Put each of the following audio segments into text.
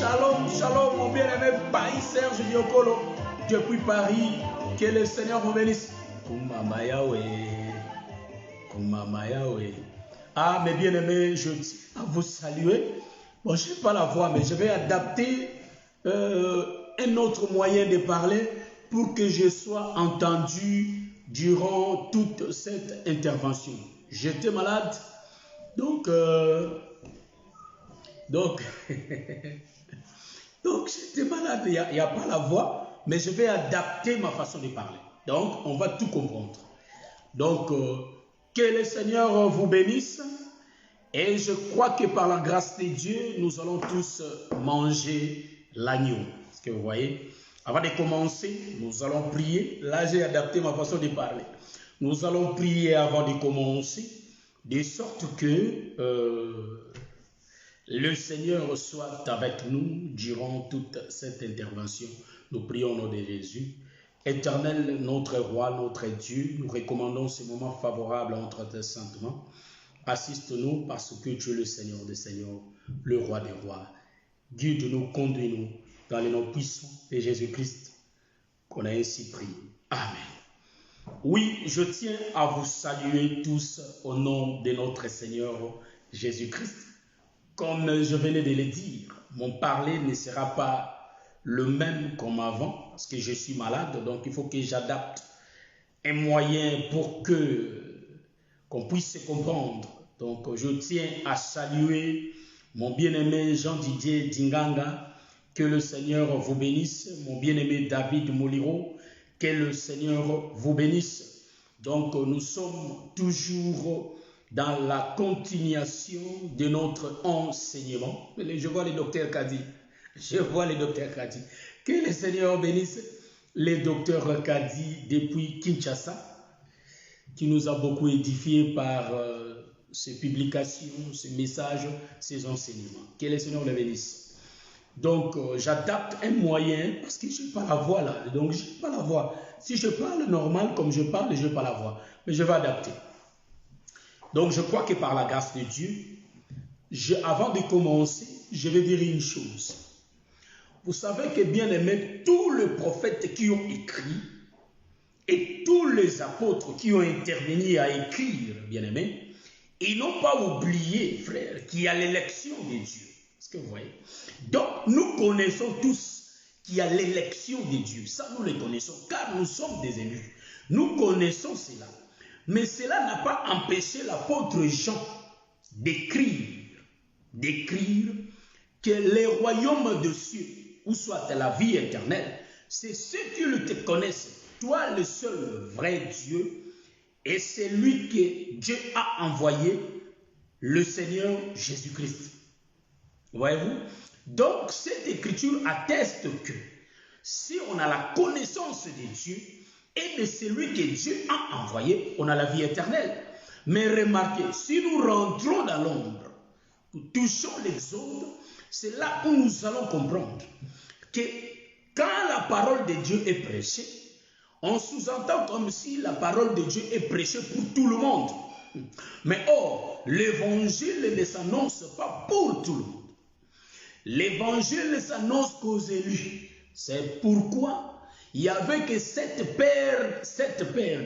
Shalom, shalom, mon bien-aimé Paris Serge Diokolo, depuis Paris. Que le Seigneur vous bénisse. Kumama Yahweh. Kumama Yahweh. Ah, mes bien-aimés, je tiens à vous saluer. Bon, je n'ai pas la voix, mais je vais adapter un autre moyen de parler pour que je sois entendu durant toute cette intervention. J'étais malade, donc j'étais malade, il n'y a pas la voix, mais je vais adapter ma façon de parler. Donc, on va tout comprendre. Donc, que le Seigneur vous bénisse. Et je crois que par la grâce de Dieu, nous allons tous manger l'agneau. Est-ce que vous voyez? Avant de commencer, nous allons prier. Là, j'ai adapté ma façon de parler. Nous allons prier avant de commencer, de sorte que le Seigneur soit avec nous durant toute cette intervention. Nous prions au nom de Jésus. Éternel, notre roi, notre Dieu, nous recommandons ce moment favorable entre tes saintes mains. Assiste-nous parce que tu es le Seigneur des Seigneurs, le roi des rois. Guide-nous, conduis-nous dans les noms puissants de Jésus-Christ qu'on a ainsi prié. Amen. Oui, je tiens à vous saluer tous au nom de notre Seigneur Jésus-Christ. Comme je venais de le dire, mon parler ne sera pas le même comme avant parce que je suis malade, donc il faut que j'adapte un moyen pour qu'on puisse se comprendre. Donc je tiens à saluer mon bien-aimé Jean-Didier Dinganga, que le Seigneur vous bénisse, mon bien-aimé David Moliro, que le Seigneur vous bénisse. Donc nous sommes toujours dans la continuation de notre enseignement. Je vois le docteur Kadi. Je vois le docteur Kadi. Que le Seigneur bénisse le docteur Kadi depuis Kinshasa, qui nous a beaucoup édifiés par ses publications, ses messages, ses enseignements. Que le Seigneur le bénisse. Donc, j'adapte un moyen, parce que je n'ai pas la voix là. Donc, je n'ai pas la voix. Si je parle normal, comme je parle, je n'ai pas la voix. Mais je vais adapter. Donc, je crois que par la grâce de Dieu, avant de commencer, je vais dire une chose. Vous savez que, bien aimé, tous les prophètes qui ont écrit, et tous les apôtres qui ont intervenu à écrire, bien-aimés, ils n'ont pas oublié, frère, qu'il y a l'élection de Dieu. Est-ce que vous voyez? Donc, nous connaissons tous qu'il y a l'élection de Dieu. Ça, nous le connaissons, car nous sommes des élus. Nous connaissons cela. Mais cela n'a pas empêché l'apôtre Jean d'écrire que les royaumes de cieux, ou soit la vie éternelle, c'est ceux qui le te connaissent. Toi, le seul vrai Dieu, et c'est lui que Dieu a envoyé, le Seigneur Jésus-Christ. Voyez-vous? Donc, cette écriture atteste que si on a la connaissance de Dieu et de celui que Dieu a envoyé, on a la vie éternelle. Mais remarquez, si nous rentrons dans l'ombre, nous touchons l'exode, c'est là où nous allons comprendre que quand la parole de Dieu est prêchée, on sous-entend comme si la parole de Dieu est prêchée pour tout le monde. Mais or, l'évangile ne s'annonce pas pour tout le monde. L'évangile ne s'annonce qu'aux élus. C'est pourquoi il n'y avait que cette paire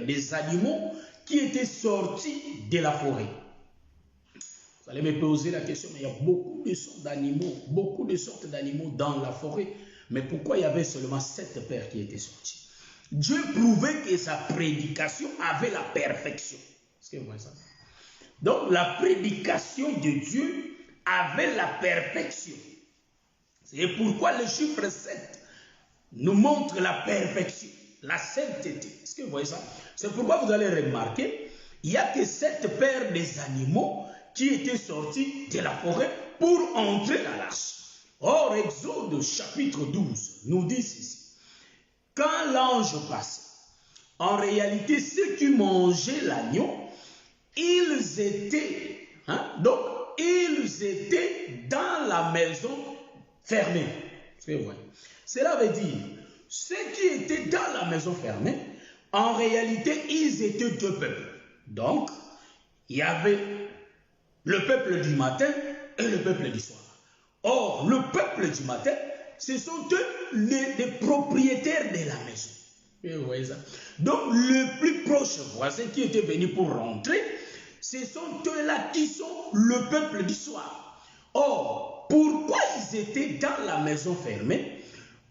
des animaux qui étaient sortis de la forêt. Vous allez me poser la question, mais il y a beaucoup de sortes d'animaux dans la forêt. Mais pourquoi il y avait seulement 7 paires qui étaient sorties? Dieu prouvait que sa prédication avait la perfection. Est-ce que vous voyez ça? Donc la prédication de Dieu avait la perfection. C'est pourquoi le chiffre 7 nous montre la perfection, la sainteté. Est-ce que vous voyez ça? C'est pourquoi vous allez remarquer, il n'y a que 7 paires des animaux qui étaient sortis de la forêt pour entrer dans l'arche. Or, Exode chapitre 12 nous dit ceci. Quand l'ange passait, en réalité, ceux qui mangeaient l'agneau, ils étaient dans la maison fermée. Cela veut dire, ceux qui étaient dans la maison fermée, en réalité, ils étaient 2 peuples. Donc, il y avait le peuple du matin et le peuple du soir. Or, le peuple du matin, ce sont eux les propriétaires de la maison. Vous voyez ça? Donc, le plus proche voisin qui était venu pour rentrer, ce sont eux-là qui sont le peuple du soir. Or, pourquoi ils étaient dans la maison fermée?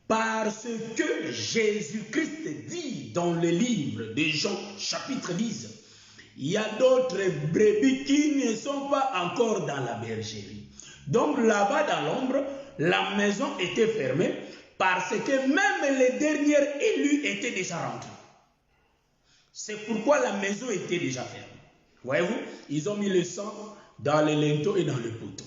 Parce que Jésus-Christ dit dans le livre de Jean, chapitre 10, il y a d'autres brebis qui ne sont pas encore dans la bergerie. Donc là-bas dans l'ombre, la maison était fermée parce que même les derniers élus étaient déjà rentrés. C'est pourquoi la maison était déjà fermée. Voyez-vous, ils ont mis le sang dans les linteaux et dans le poteau.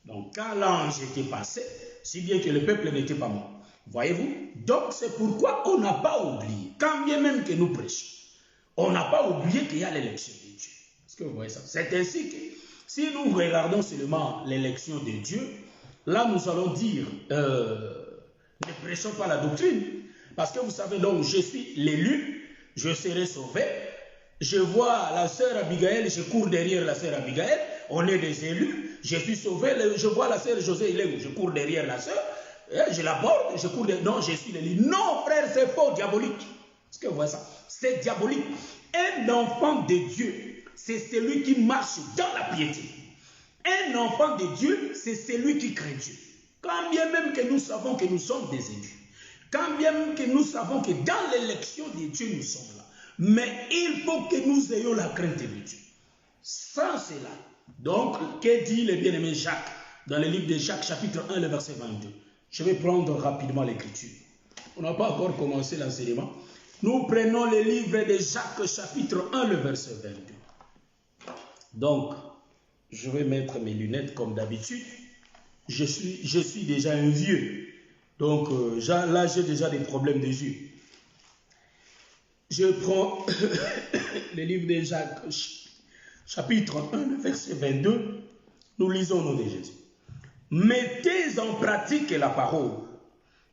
Donc quand l'ange était passé, si bien que le peuple n'était pas mort. Voyez-vous, donc c'est pourquoi on n'a pas oublié, quand bien même que nous prêchons, on n'a pas oublié qu'il y a l'élection de Dieu. Est-ce que vous voyez ça? C'est ainsi que si nous regardons seulement l'élection de Dieu, là nous allons dire, ne prêchons pas la doctrine. Parce que vous savez, donc je suis l'élu, je serai sauvé. Je vois la sœur Abigail, je cours derrière la sœur Abigail, on est des élus, je suis sauvé. Je vois la sœur José Hélène, je cours derrière la sœur, je l'aborde, je cours derrière. Non, je suis l'élu. Non, frère, c'est faux, diabolique. Est-ce que vous voyez ça? C'est diabolique. Un enfant de Dieu, c'est celui qui marche dans la piété. Un enfant de Dieu, c'est celui qui craint Dieu. Quand bien même que nous savons que nous sommes des élus, quand bien même que nous savons que dans l'élection de Dieu, nous sommes là. Mais il faut que nous ayons la crainte de Dieu. Sans cela, donc, que dit le bien-aimé Jacques dans le livre de Jacques, chapitre 1, le verset 22. Je vais prendre rapidement l'écriture. On n'a pas encore commencé l'enseignement. Nous prenons le livre de Jacques, chapitre 1, le verset 22. Donc, je vais mettre mes lunettes comme d'habitude. Je suis déjà un vieux. Donc, là, j'ai déjà des problèmes de yeux. Je prends le livre de Jacques, chapitre 1, verset 22. Nous lisons au nom de Jésus. Mettez en pratique la parole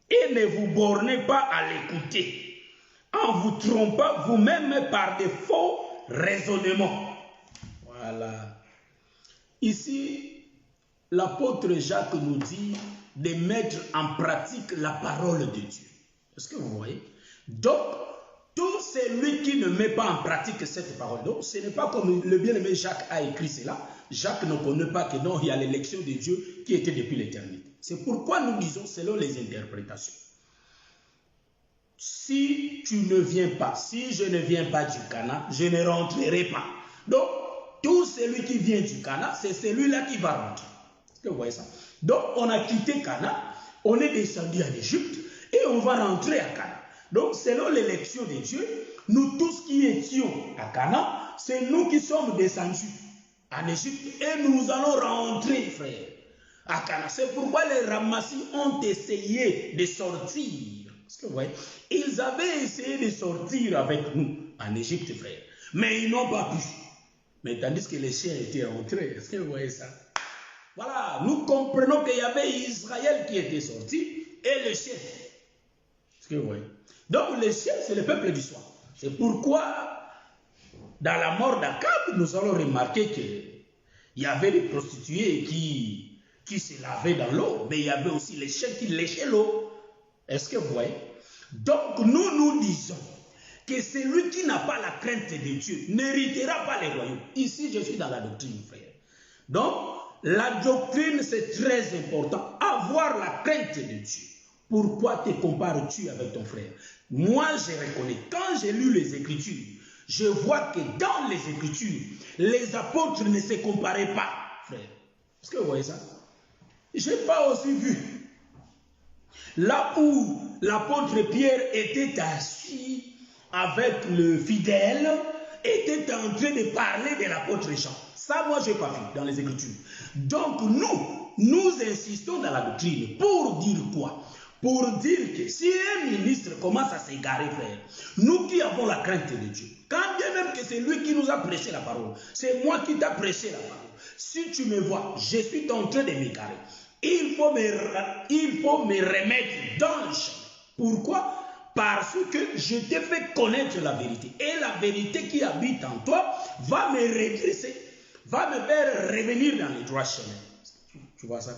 et ne vous bornez pas à l'écouter, en vous trompant vous-même par de faux raisonnements. Voilà. Ici, l'apôtre Jacques nous dit de mettre en pratique la parole de Dieu. Est-ce que vous voyez? Donc, tout celui qui ne met pas en pratique cette parole, donc ce n'est pas comme le bien-aimé Jacques a écrit cela. Jacques ne connaît pas que non, il y a l'élection de Dieu qui était depuis l'éternité. C'est pourquoi nous disons selon les interprétations. Si tu ne viens pas, si je ne viens pas du Cana, je ne rentrerai pas. Donc, tout celui qui vient du Cana, c'est celui-là qui va rentrer. Est-ce que vous voyez ça? Donc, on a quitté Cana, on est descendu en Égypte et on va rentrer à Cana. Donc, selon l'élection de Dieu, nous tous qui étions à Cana, c'est nous qui sommes descendus en Égypte et nous allons rentrer, frère, à Cana. C'est pourquoi les Ramassis ont essayé de sortir. Est-ce que vous voyez? Ils avaient essayé de sortir avec nous en Égypte, frère, mais ils n'ont pas pu. Mais tandis que les chiens étaient rentrés. Est-ce que vous voyez ça? Voilà, nous comprenons qu'il y avait Israël qui était sorti et les chiens. Est-ce que vous voyez? Donc les chiens, c'est le peuple du soir. C'est pourquoi, dans la mort d'Akab, nous allons remarquer qu'il y avait des prostituées qui se lavaient dans l'eau, mais il y avait aussi les chiens qui léchaient l'eau. Est-ce que vous voyez? Donc nous disons que celui qui n'a pas la crainte de Dieu n'héritera pas les royaumes. Ici, je suis dans la doctrine, frère. Donc, la doctrine, c'est très important. Avoir la crainte de Dieu. Pourquoi te compares-tu avec ton frère? Moi, je reconnais, quand j'ai lu les Écritures, je vois que dans les Écritures, les apôtres ne se comparaient pas, frère. Est-ce que vous voyez ça? Je n'ai pas aussi vu. Là où l'apôtre Pierre était assis avec le fidèle, était en train de parler de l'apôtre Jean. Ça, moi, je n'ai pas vu dans les Écritures. Donc, nous insistons dans la doctrine. Pour dire quoi? Pour dire que si un ministre commence à s'égarer, frère, nous qui avons la crainte de Dieu, quand bien même que c'est lui qui nous a prêché la parole, c'est moi qui t'ai prêché la parole. Si tu me vois, je suis en train de m'égarer. Il faut me remettre dans le chemin. Pourquoi? Parce que je t'ai fait connaître la vérité. Et la vérité qui habite en toi va me redresser, va me faire revenir dans les droits chemins. Tu vois ça?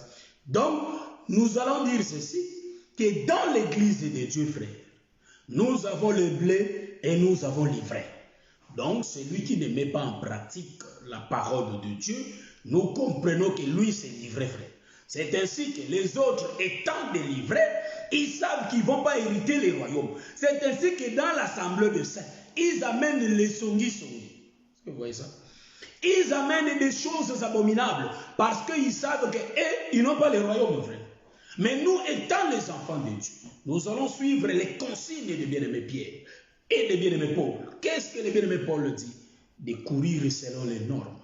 Donc, nous allons dire ceci, que dans l'église de Dieu, frère, nous avons le blé et nous avons l'ivraie. Donc, celui qui ne met pas en pratique la parole de Dieu, nous comprenons que lui, c'est l'ivraie, frère. C'est ainsi que les autres, étant délivrés, ils savent qu'ils ne vont pas hériter les royaumes. C'est ainsi que dans l'assemblée de saints, ils amènent les songi-songi. Est-ce que vous voyez ça? Ils amènent des choses abominables parce qu'ils savent qu'ils n'ont pas les royaumes, frère. Mais nous, étant les enfants de Dieu, nous allons suivre les consignes de bien-aimé Pierre et de bien-aimé Paul. Qu'est-ce que le bien-aimé Paul dit? De courir selon les normes.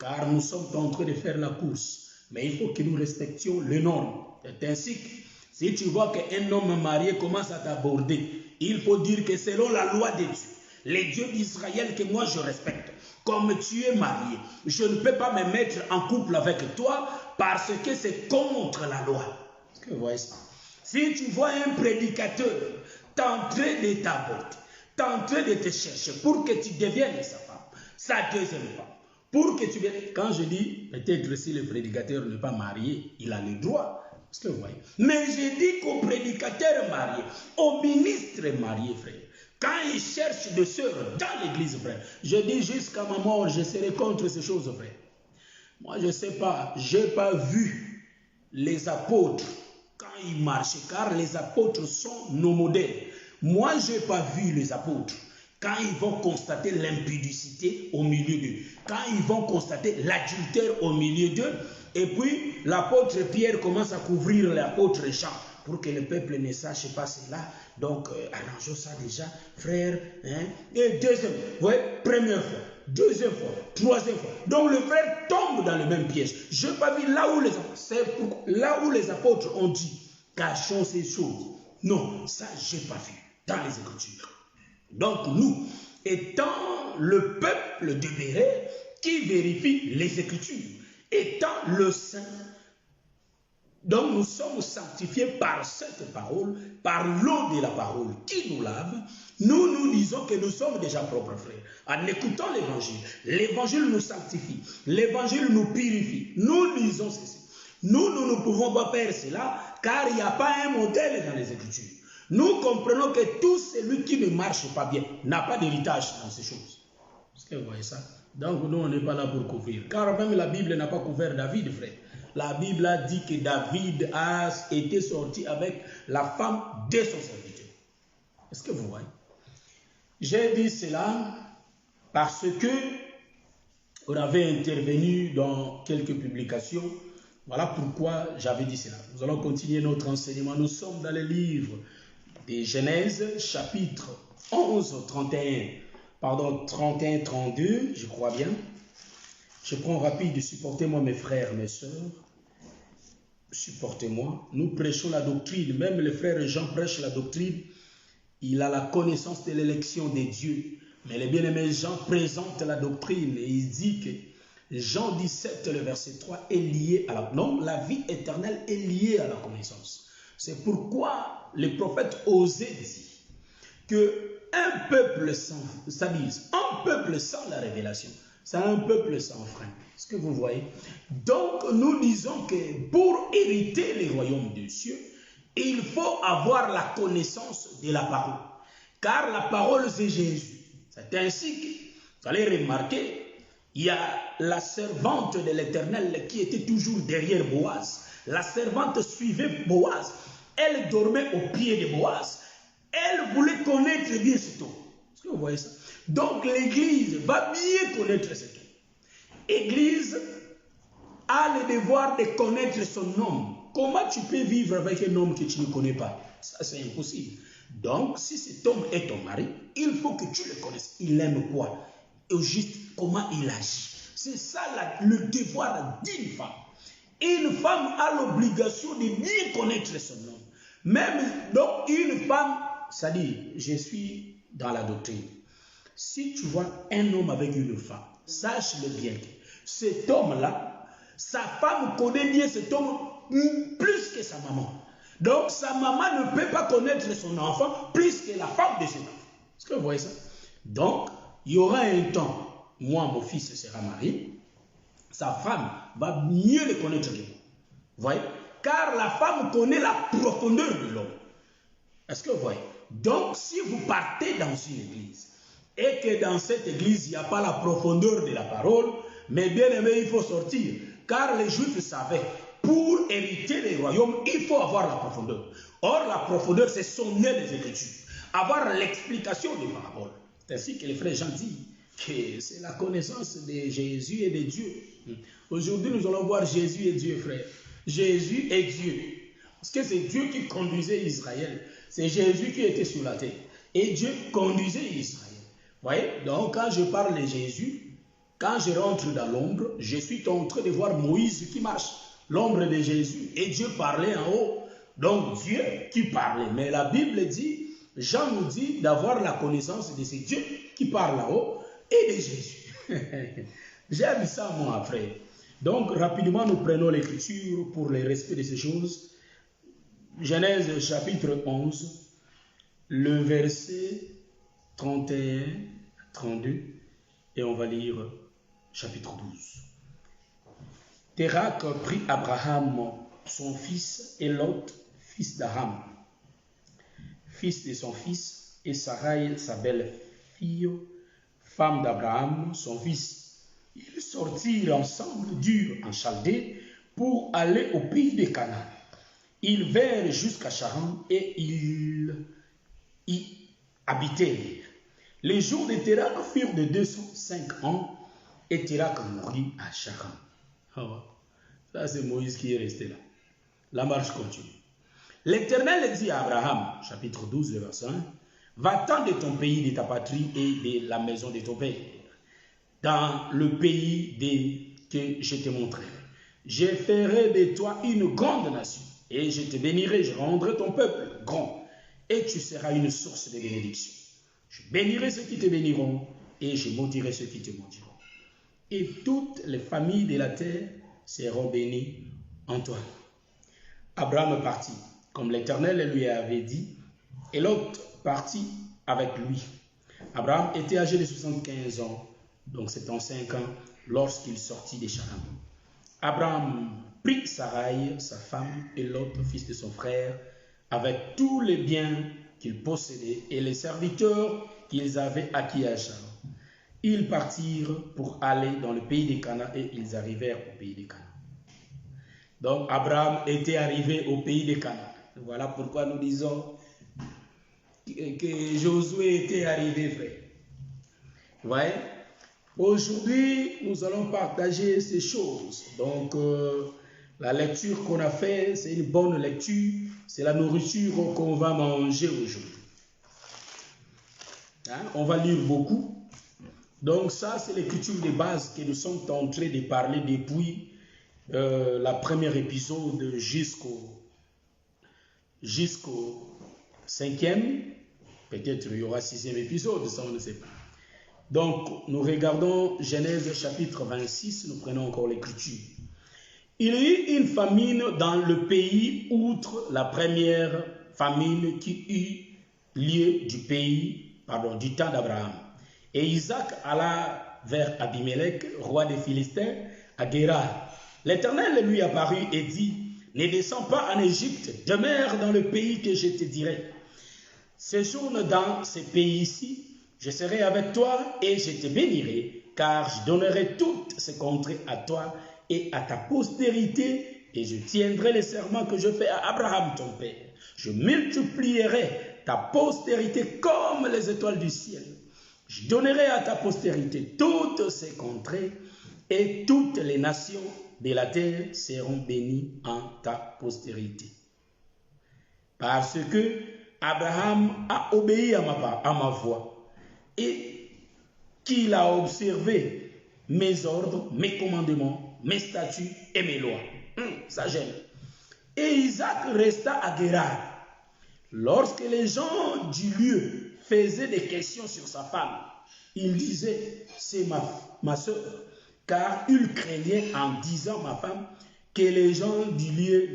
Car nous sommes en train de faire la course. Mais il faut que nous respections les normes. C'est ainsi que si tu vois qu'un homme marié commence à t'aborder, il faut dire que selon la loi de Dieu, les dieux d'Israël que moi je respecte, comme tu es marié, je ne peux pas me mettre en couple avec toi parce que c'est contre la loi. Est-ce que vous voyez ça? Si tu vois un prédicateur t'entrer de t'aborder, t'entrer de te chercher pour que tu deviennes sa femme, sa deuxième femme, pour que tu viennes. Quand je dis, peut-être si le prédicateur n'est pas marié, il a le droit. Est-ce que vous voyez? Mais je dis qu'au prédicateur marié, au ministre marié, frère, quand il cherche des sœurs dans l'église, frère, je dis jusqu'à ma mort, je serai contre ces choses, frère. Moi, je ne sais pas, je n'ai pas vu les apôtres quand ils marchaient, car les apôtres sont nos modèles. Moi, je n'ai pas vu les apôtres quand ils vont constater l'impudicité au milieu d'eux, quand ils vont constater l'adultère au milieu d'eux, et puis l'apôtre Pierre commence à couvrir l'apôtre Jean pour que le peuple ne sache pas cela. Donc, arrangeons ça déjà, frère. Hein? Et deuxième, vous voyez, première fois, deuxième fois, troisième fois. Donc, le frère tombe dans le même piège. Je n'ai pas vu là où les apôtres ont dit, cachons ces choses. Non, ça, je n'ai pas vu dans les Écritures. Donc nous, étant le peuple de Béret qui vérifie les Écritures, étant le saint, donc nous sommes sanctifiés par cette parole, par l'eau de la parole qui nous lave, nous disons que nous sommes déjà propres, frères. En écoutant l'évangile, l'évangile nous sanctifie, l'évangile nous purifie. Nous disons ceci. Nous ne pouvons pas faire cela car il n'y a pas un modèle dans les Écritures. Nous comprenons que tout celui qui ne marche pas bien n'a pas d'héritage dans ces choses. Est-ce que vous voyez ça? Donc nous, on n'est pas là pour couvrir. Car même la Bible n'a pas couvert David, frère. La Bible a dit que David a été sorti avec la femme de son serviteur. Est-ce que vous voyez? J'ai dit cela parce que on avait intervenu dans quelques publications. Voilà pourquoi j'avais dit cela. Nous allons continuer notre enseignement. Nous sommes dans le livre de Genèse, chapitre 11, 31, 32, je crois bien. Je prends rapide, supportez-moi mes frères, mes sœurs. Supportez-moi. Nous prêchons la doctrine. Même le frère Jean prêche la doctrine. Il a la connaissance de l'élection de Dieu. Mais le bien-aimé Jean présente la doctrine et il dit que Jean 17, le verset 3 est lié à la... Non, la vie éternelle est liée à la connaissance. C'est pourquoi le prophète Osée dit qu'un peuple sans la révélation, c'est un peuple sans frein. Est-ce que vous voyez? Donc, nous disons que pour hériter les royaumes des cieux, il faut avoir la connaissance de la parole. Car la parole, c'est Jésus. C'est ainsi que, vous allez remarquer, il y a la servante de l'Éternel qui était toujours derrière Boaz. La servante suivait Boaz. Elle dormait au pied de Boaz. Elle voulait connaître bien cet homme. Est-ce que vous voyez ça? Donc l'Église va bien connaître cet homme. L'Église a le devoir de connaître son homme. Comment tu peux vivre avec un homme que tu ne connais pas? Ça, c'est impossible. Donc, si cet homme est ton mari, il faut que tu le connaisses. Il aime quoi? Et juste comment il agit. C'est ça le devoir d'une femme. Une femme a l'obligation de bien connaître son homme. Même donc une femme, ça dit, je suis dans la doctrine. Si tu vois un homme avec une femme, sache-le bien que cet homme-là, sa femme connaît bien cet homme plus que sa maman. Donc sa maman ne peut pas connaître son enfant plus que la femme de cet enfant. Est-ce que vous voyez ça? Donc, il y aura un temps, moi, mon fils sera marié, sa femme va mieux le connaître que moi. Vous voyez? car la femme connaît la profondeur de l'homme. Est-ce que vous voyez? Donc, si vous partez dans une église et que dans cette église, il n'y a pas la profondeur de la parole, mais bien aimé, il faut sortir. Car les Juifs savaient, pour hériter les royaumes, il faut avoir la profondeur. Or, la profondeur, c'est sonner les Écritures, avoir l'explication des paraboles. C'est ainsi que les frères Jean disent que c'est la connaissance de Jésus et de Dieu. Aujourd'hui, nous allons voir Jésus et Dieu, frère. Jésus et Dieu. Parce que c'est Dieu qui conduisait Israël. C'est Jésus qui était sur la terre. Et Dieu conduisait Israël. Vous voyez? Donc, quand je parle de Jésus, quand je rentre dans l'ombre, je suis en train de voir Moïse qui marche. L'ombre de Jésus. Et Dieu parlait en haut. Donc, Dieu qui parlait. Mais la Bible dit, Jean nous dit d'avoir la connaissance de ce Dieu qui parle en haut et de Jésus. J'aime ça, moi, frère. Donc, rapidement, nous prenons l'écriture pour le respect de ces choses. Genèse chapitre 11, le verset 31, 32, et on va lire chapitre 12. Térak prit Abraham, son fils, et Lot, fils d'Aram, fils de son fils, et Sarai, sa belle-fille, femme d'Abraham, son fils. Ils sortirent ensemble d'Ur en Chaldée pour aller au pays de Canaan. Ils vinrent jusqu'à Charan et ils y habitèrent. Les jours de Térak furent de 205 ans et Térak mourut à Charan. Oh, ça c'est Moïse qui est resté là. La marche continue. L'Éternel dit à Abraham, chapitre 12, le verset 1, « Va-t'en de ton pays, de ta patrie et de la maison de ton père, dans le pays que je te montrerai. Je ferai de toi une grande nation, et je te bénirai, je rendrai ton peuple grand, et tu seras une source de bénédiction. Je bénirai ceux qui te béniront, et je maudirai ceux qui te maudiront. Et toutes les familles de la terre seront bénies en toi. » Abraham partit, comme l'Éternel lui avait dit, et Lot partit avec lui. Abraham était âgé de 75 ans, donc c'est en 5 ans, lorsqu'il sortit de Charan. Abraham prit Sarai, sa femme, et Lot, fils de son frère, avec tous les biens qu'ils possédaient et les serviteurs qu'ils avaient acquis à Charan. Ils partirent pour aller dans le pays de Canaan et ils arrivèrent au pays de Canaan. Donc Abraham était arrivé au pays de Canaan. Voilà pourquoi nous disons que Josué était arrivé, frère. Vous voyez? Aujourd'hui, nous allons partager ces choses. Donc, la lecture qu'on a faite, c'est une bonne lecture. C'est la nourriture qu'on va manger aujourd'hui. Hein? On va lire beaucoup. Donc, ça, c'est l'écriture de base que nous sommes en train de parler depuis la première épisode jusqu'au 5e. Peut-être il y aura 6e épisode, ça on ne sait pas. Donc, nous regardons Genèse chapitre 26, nous prenons encore l'écriture. Il y eut une famine dans le pays, outre la première famine qui eut lieu du temps d'Abraham. Et Isaac alla vers Abimelech, roi des Philistins, à Guérar. L'Éternel lui apparut et dit, « Ne descends pas en Égypte, demeure dans le pays que je te dirai. Séjourne dans ce pays-ci, je serai avec toi et je te bénirai, car je donnerai toutes ces contrées à toi et à ta postérité, et je tiendrai les serments que je fais à Abraham ton père. Je multiplierai ta postérité comme les étoiles du ciel. Je donnerai à ta postérité toutes ces contrées, et toutes les nations de la terre seront bénies en ta postérité. Parce que Abraham a obéi à ma voix, et qu'il a observé mes ordres, mes commandements, mes statuts et mes lois. Ça gêne. Et Isaac resta à Guérar. Lorsque les gens du lieu faisaient des questions sur sa femme, il disait, c'est ma soeur, car il craignait en disant ma femme que les gens du lieu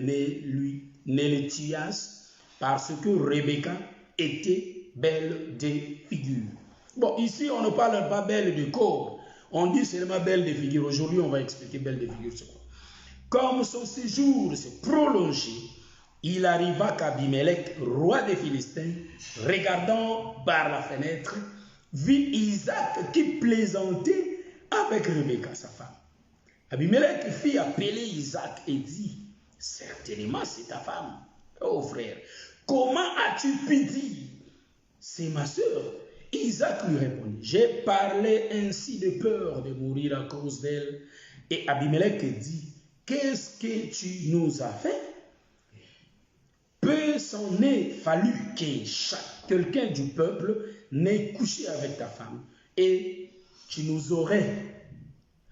ne le tuassent, parce que Rebecca était belle de figure. Bon, ici, on ne parle pas belle de corps. On dit seulement belle de figure. Aujourd'hui, on va expliquer belle de figure, c'est quoi. comme son séjour s'est prolongé, il arriva qu'Abimelech, roi des Philistins, regardant par la fenêtre, vit Isaac qui plaisantait avec Rebecca, sa femme. Abimelech fit appeler Isaac et dit, « Certainement c'est ta femme. Oh frère, comment as-tu pu dire, c'est ma sœur? » Isaac lui répondit, « J'ai parlé ainsi de peur de mourir à cause d'elle. » Et Abimelech dit, « Qu'est-ce que tu nous as fait? Peu s'en est fallu que quelqu'un du peuple n'ait couché avec ta femme, et tu nous aurais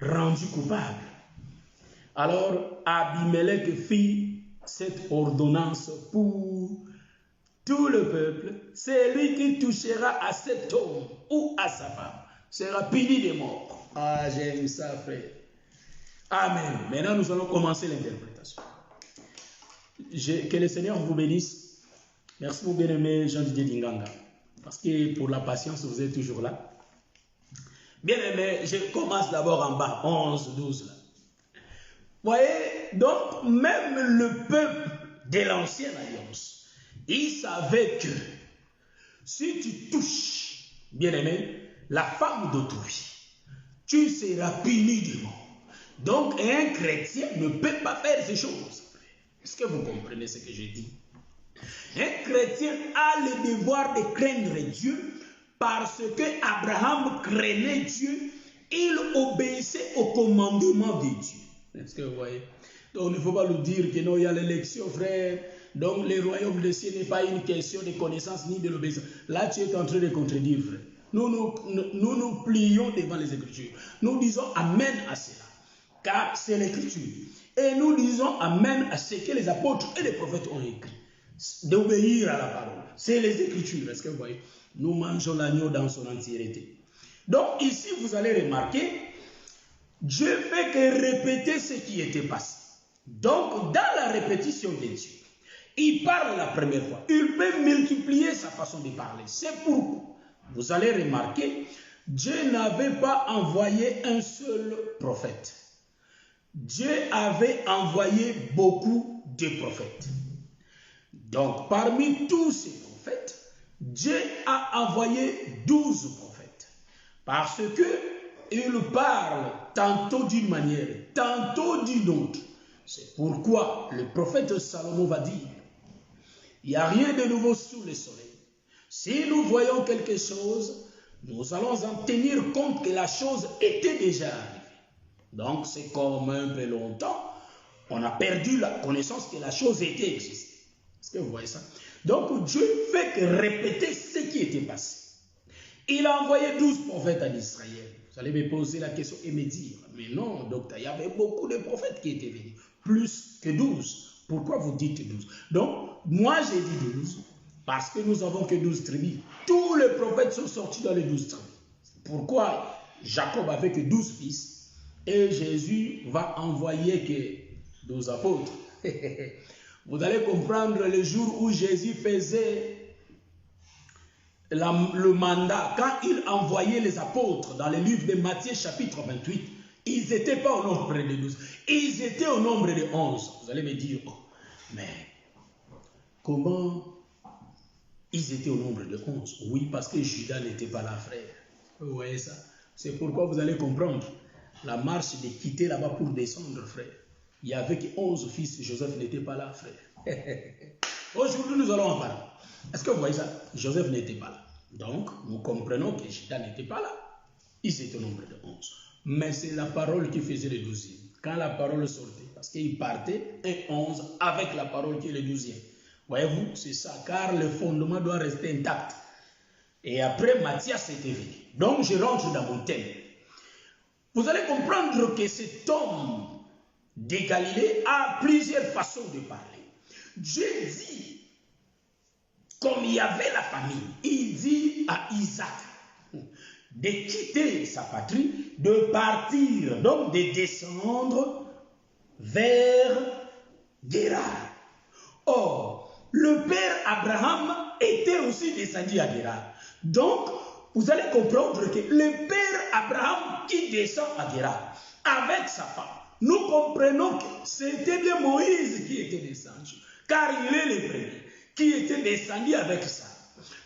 rendu coupables. » Alors Abimelech fit cette ordonnance pour tout le peuple. Celui qui touchera à cet homme ou à sa femme sera puni de mort. Ah, j'aime ça, frère. Amen. Maintenant, nous allons commencer l'interprétation. Que le Seigneur vous bénisse. Merci mon bien-aimé Jean-Didier Dinganga. Parce que pour la patience, vous êtes toujours là. Bien-aimé, je commence d'abord en bas, 11, 12 là. Vous voyez, donc même le peuple de l'ancienne alliance, il savait que si tu touches, bien-aimé, la femme d'autrui, tu seras puni de mort. Donc un chrétien ne peut pas faire ces choses. Est-ce que vous comprenez ce que je dis? Un chrétien a le devoir de craindre Dieu parce que Abraham craignait Dieu, il obéissait au commandement de Dieu. Est-ce que vous voyez? Donc il ne faut pas nous dire que non, il y a l'élection, frère. Donc le royaume des cieux n'est pas une question de connaissance ni de l'obéissance. Là, tu es en train de contredire, frère. Nous plions devant les Écritures. Nous disons Amen à cela, car c'est l'Écriture. Et nous disons Amen à ce que les apôtres et les prophètes ont écrit. D'obéir à la parole. C'est les Écritures. Est-ce que vous voyez? Nous mangeons l'agneau dans son entièreté. Donc ici, vous allez remarquer, Dieu fait que répéter ce qui était passé. Donc, dans la répétition de Dieu, il parle la première fois. Il peut multiplier sa façon de parler. C'est pourquoi, vous allez remarquer, Dieu n'avait pas envoyé un seul prophète. Dieu avait envoyé beaucoup de prophètes. Donc, parmi tous ces prophètes, Dieu a envoyé 12 prophètes. Parce que il parle tantôt d'une manière, tantôt d'une autre. C'est pourquoi le prophète Salomon va dire, il n'y a rien de nouveau sous le soleil. Si nous voyons quelque chose, nous allons en tenir compte que la chose était déjà arrivée. Donc c'est comme un peu longtemps, on a perdu la connaissance que la chose était existée. Est-ce que vous voyez ça? Donc Dieu fait que répéter ce qui était passé. Il a envoyé 12 prophètes en Israël. Vous allez me poser la question et me dire, mais non, docteur, il y avait beaucoup de prophètes qui étaient venus, plus que 12. Pourquoi vous dites 12? Donc, moi j'ai dit 12, parce que nous n'avons que 12 tribus. Tous les prophètes sont sortis dans les 12 tribus. Pourquoi Jacob avait que 12 fils, et Jésus va envoyer que 12 apôtres. Vous allez comprendre le jour où Jésus faisait le mandat, quand il envoyait les apôtres dans le livre de Matthieu chapitre 28, ils n'étaient pas au nombre de 12, ils étaient au nombre de 11. Vous allez me dire, oh, mais comment ils étaient au nombre de 11? Oui, parce que Judas n'était pas là, frère. Vous voyez ça? C'est pourquoi vous allez comprendre la marche de quitter là-bas pour descendre, frère. Il n'y avait que 11 fils, Joseph n'était pas là, frère. Aujourd'hui, nous allons en parler. Est-ce que vous voyez ça? Joseph n'était pas là. Donc, nous comprenons que Judas n'était pas là. Ils étaient au nombre de 11. Mais c'est la parole qui faisait le 12e. Quand la parole sortait, parce qu'il partait un 11 avec la parole qui est le 12e. Voyez-vous, c'est ça, car le fondement doit rester intact. Et après, Matthias était venu. Donc, je rentre dans mon thème. Vous allez comprendre que cet homme de Galilée a plusieurs façons de parler. Dieu dit, comme il y avait la famille, il dit à Isaac de quitter sa patrie, de partir, donc de descendre vers Guérar. Or, le père Abraham était aussi descendu à Guérar. Donc, vous allez comprendre que le père Abraham qui descend à Guérar avec sa femme, nous comprenons que c'était bien Moïse qui était descendu, car il est le premier qui était descendu avec ça.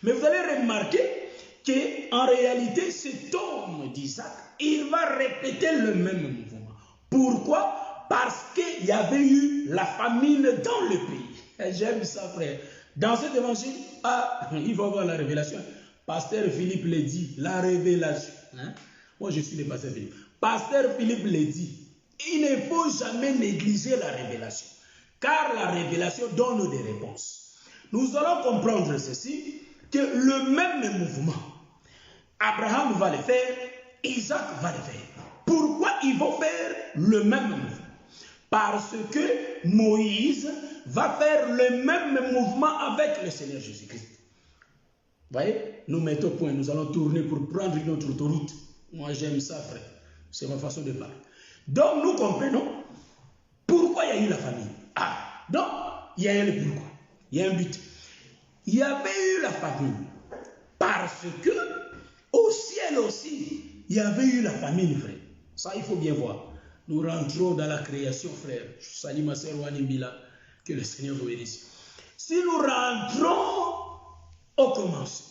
Mais vous allez remarquer qu'en réalité, cet homme d'Isaac, il va répéter le même mouvement. Pourquoi? Parce qu'il y avait eu la famine dans le pays. J'aime ça, frère. Dans cet évangile, il va voir la révélation. Pasteur Philippe le dit, la révélation. Moi, je suis le pasteur Philippe. Pasteur Philippe le dit, il ne faut jamais négliger la révélation, car la révélation donne des réponses. Nous allons comprendre ceci, que le même mouvement, Abraham va le faire, Isaac va le faire. Pourquoi ils vont faire le même mouvement? Parce que Moïse va faire le même mouvement avec le Seigneur Jésus-Christ. Vous voyez, nous mettons au point, nous allons tourner pour prendre notre autoroute. Moi j'aime ça, frère. C'est ma façon de parler. Donc nous comprenons pourquoi il y a eu la famine. Donc il y a un pourquoi. Il y a un but. Il y avait eu la famine parce que au ciel aussi, il y avait eu la famine, frère. Ça, il faut bien voir. Nous rentrons dans la création, frère. Je salue ma sœur Wanimbila. Que le Seigneur vous bénisse. Si nous rentrons au commencement,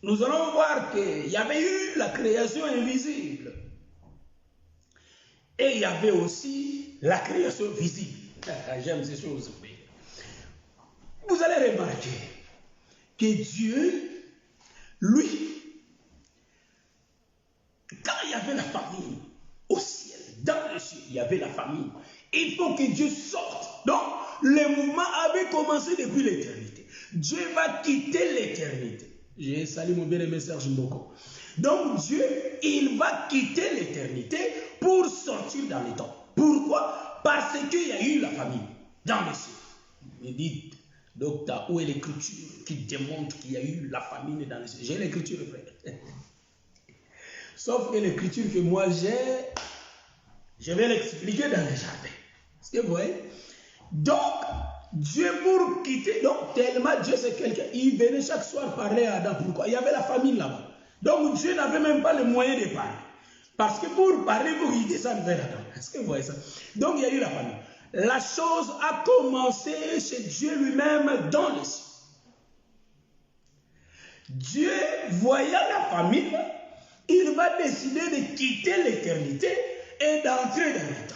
nous allons voir qu'il y avait eu la création invisible. Et il y avait aussi la création visible. J'aime ces choses. Vous allez remarquer que Dieu, lui, quand il y avait la famine au ciel, dans le ciel, il y avait la famine. Il faut que Dieu sorte. Donc, le mouvement avait commencé depuis l'éternité. Dieu va quitter l'éternité. J'ai salué mon bien-aimé Serge Mboko. Donc, Dieu, il va quitter l'éternité pour sortir dans les temps. Pourquoi? Parce qu'il y a eu la famine dans le ciel. Me dites, docteur, où est l'écriture qui démontre qu'il y a eu la famine dans le ciel? J'ai l'écriture, frère. Sauf que l'écriture que moi j'ai, je vais l'expliquer dans le jardin. Est-ce que vous voyez? Donc, Dieu pour quitter, donc tellement Dieu c'est quelqu'un, il venait chaque soir parler à Adam. Pourquoi? Il y avait la famine là-bas. Donc Dieu n'avait même pas le moyen de parler. Parce que pour parler, il faut qu'il descende vers Adam. Est-ce que vous voyez ça? Donc il y a eu la famine. La chose a commencé chez Dieu lui-même dans le ciel. Dieu, voyant la famine, il va décider de quitter l'éternité et d'entrer dans le temps.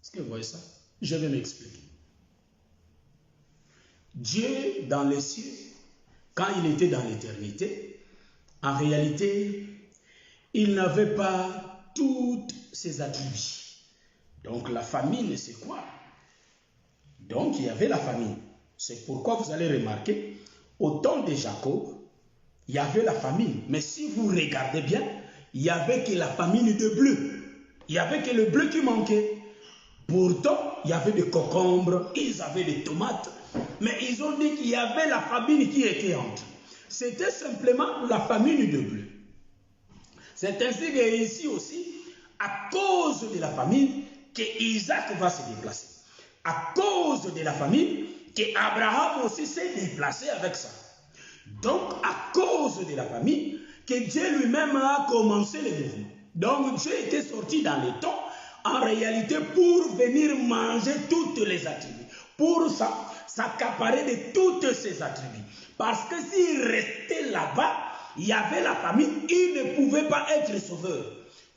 Est-ce que vous voyez ça? Je vais m'expliquer. Dieu, dans les cieux, quand il était dans l'éternité, en réalité, il n'avait pas tous ses attributs. Donc la famine, c'est quoi? Donc il y avait la famine. C'est pourquoi vous allez remarquer, au temps de Jacob, il y avait la famine. Mais si vous regardez bien, il n'y avait que la famine de bleu. Il n'y avait que le bleu qui manquait. Pourtant, il y avait des concombres, ils avaient des tomates. Mais ils ont dit qu'il y avait la famine qui était entre. C'était simplement la famine de bleu. C'est ainsi que ici aussi, à cause de la famine, que Isaac va se déplacer. À cause de la famine, que Abraham aussi s'est déplacé avec ça. Donc, à cause de la famine, que Dieu lui-même a commencé le mouvement. Donc, Dieu était sorti dans les temps, en réalité, pour venir manger toutes les attributs. Pour s'accaparer de toutes ces attributs. Parce que s'il restait là-bas, il y avait la famine, il ne pouvait pas être sauveur.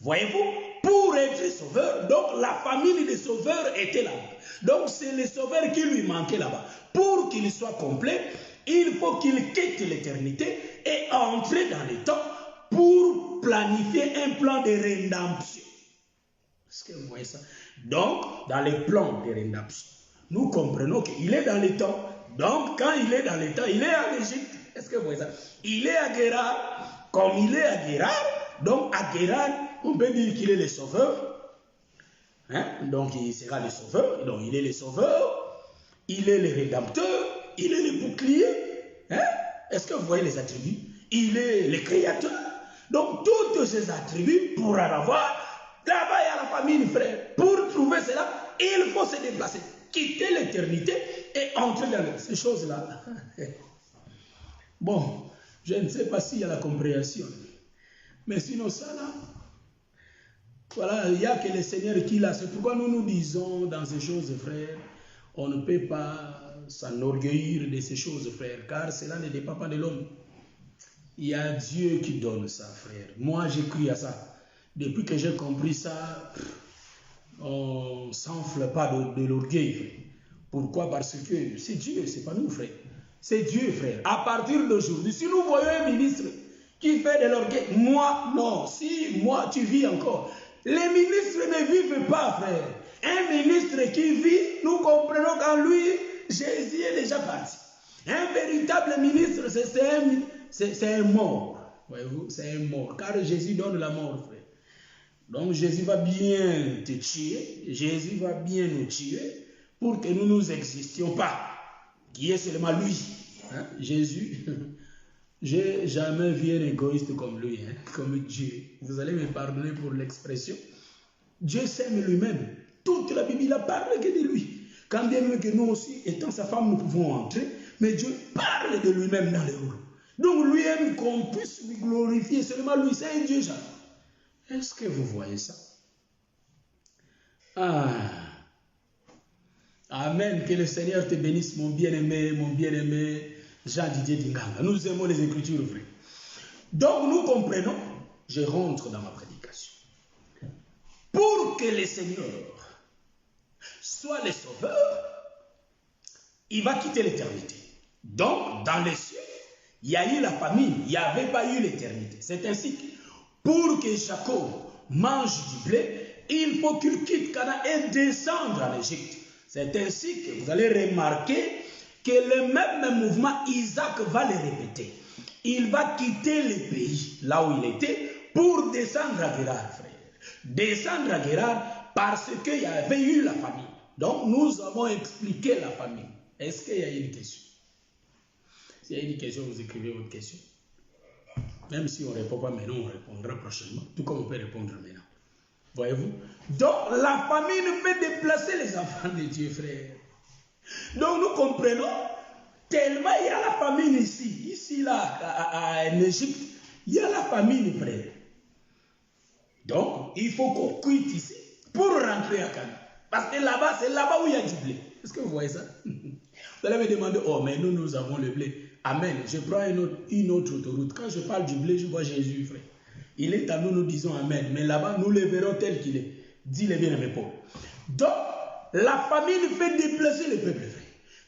Voyez-vous, pour être sauveur, donc la famille des sauveurs était là-bas. Donc c'est le sauveur qui lui manquait là-bas. Pour qu'il soit complet, il faut qu'il quitte l'éternité et entre dans le temps pour planifier un plan de rédemption. Est-ce que vous voyez ça? Donc, dans le plan de rédemption, nous comprenons qu'il est dans le temps. Donc, quand il est dans le temps, il est en Égypte. Est-ce que vous voyez ça? Il est à Guérar. Comme il est à Guérar, donc à Guérar, on peut dire qu'il est le sauveur. Donc, il sera le sauveur. Donc, il est le sauveur. Il est le rédempteur. Il est le bouclier. Est-ce que vous voyez les attributs? Il est le créateur. Donc, tous ces attributs, pour en avoir, là-bas, il y a la famille, frère. Pour trouver cela, il faut se déplacer, quitter l'éternité et entrer dans ces choses-là. Bon, je ne sais pas s'il y a la compréhension. Mais sinon, ça là, Voilà, il n'y a que le Seigneur qui l'a. C'est pourquoi nous nous disons dans ces choses, frères, on ne peut pas s'enorgueillir de ces choses, frères, car cela ne dépend pas de l'homme. Il y a Dieu qui donne ça, frère. Moi, j'ai cru à ça. Depuis que j'ai compris ça, on ne s'enfle pas de l'orgueil, frère. Pourquoi? Parce que c'est Dieu, ce n'est pas nous, frère. C'est Dieu, frère. À partir d'aujourd'hui, si nous voyons un ministre qui fait de l'orgueil, moi, non. Si moi, tu vis encore. Les ministres ne vivent pas, frère. Un ministre qui vit, nous comprenons qu'en lui, Jésus est déjà parti. Un véritable ministre, c'est un mort. Voyez-vous, c'est un mort. Car Jésus donne la mort, frère. Donc Jésus va bien te tuer. Jésus va bien nous tuer pour que nous ne nous existions pas. Qui est seulement lui. Hein? Jésus, j'ai jamais vu un égoïste comme lui, hein? Comme Dieu. Vous allez me pardonner pour l'expression. Dieu s'aime lui-même. Toute la Bible ne parle que de lui. Quand bien même que nous aussi, étant sa femme, nous pouvons entrer, mais Dieu parle de lui-même dans les rouleaux. Donc lui aime qu'on puisse lui glorifier, seulement lui, c'est un Dieu. Est-ce que vous voyez ça? Ah. Amen. Que le Seigneur te bénisse, mon bien-aimé Jean-Didier Dinganga. Nous aimons les Écritures vraies. Donc nous comprenons, je rentre dans ma prédication. Pour que le Seigneur soit le sauveur, il va quitter l'éternité. Donc, dans les cieux, il y a eu la famine, il n'y avait pas eu l'éternité. C'est ainsi que, pour que Jacob mange du blé, il faut qu'il quitte Canaan et descendre en Égypte. C'est ainsi que vous allez remarquer que le même mouvement, Isaac va le répéter. Il va quitter le pays, là où il était, pour descendre à Guérard, frère. Descendre à Guérard parce qu'il y avait eu la famine. Donc, nous avons expliqué la famine. Est-ce qu'il y a une question? S'il y a une question, vous écrivez votre question. Même si on ne répond pas maintenant, on répondra prochainement. Tout comme on peut répondre maintenant. Voyez-vous? Donc, la famine fait déplacer les enfants de Dieu, frère. Donc, nous comprenons, tellement il y a la famine ici. Ici, là, en Égypte, il y a la famine, frère. Donc, il faut qu'on quitte ici pour rentrer à Canaan. Parce que là-bas, c'est là-bas où il y a du blé. Est-ce que vous voyez ça? Vous allez me demander, oh, mais nous avons le blé. Amen. Je prends une autre autoroute. Quand je parle du blé, je vois Jésus, frère. Il est à nous, nous disons Amen. Mais là-bas, nous le verrons tel qu'il est. Dis le bien à mes pauvres. Donc, la famine fait déplacer le peuple, frère.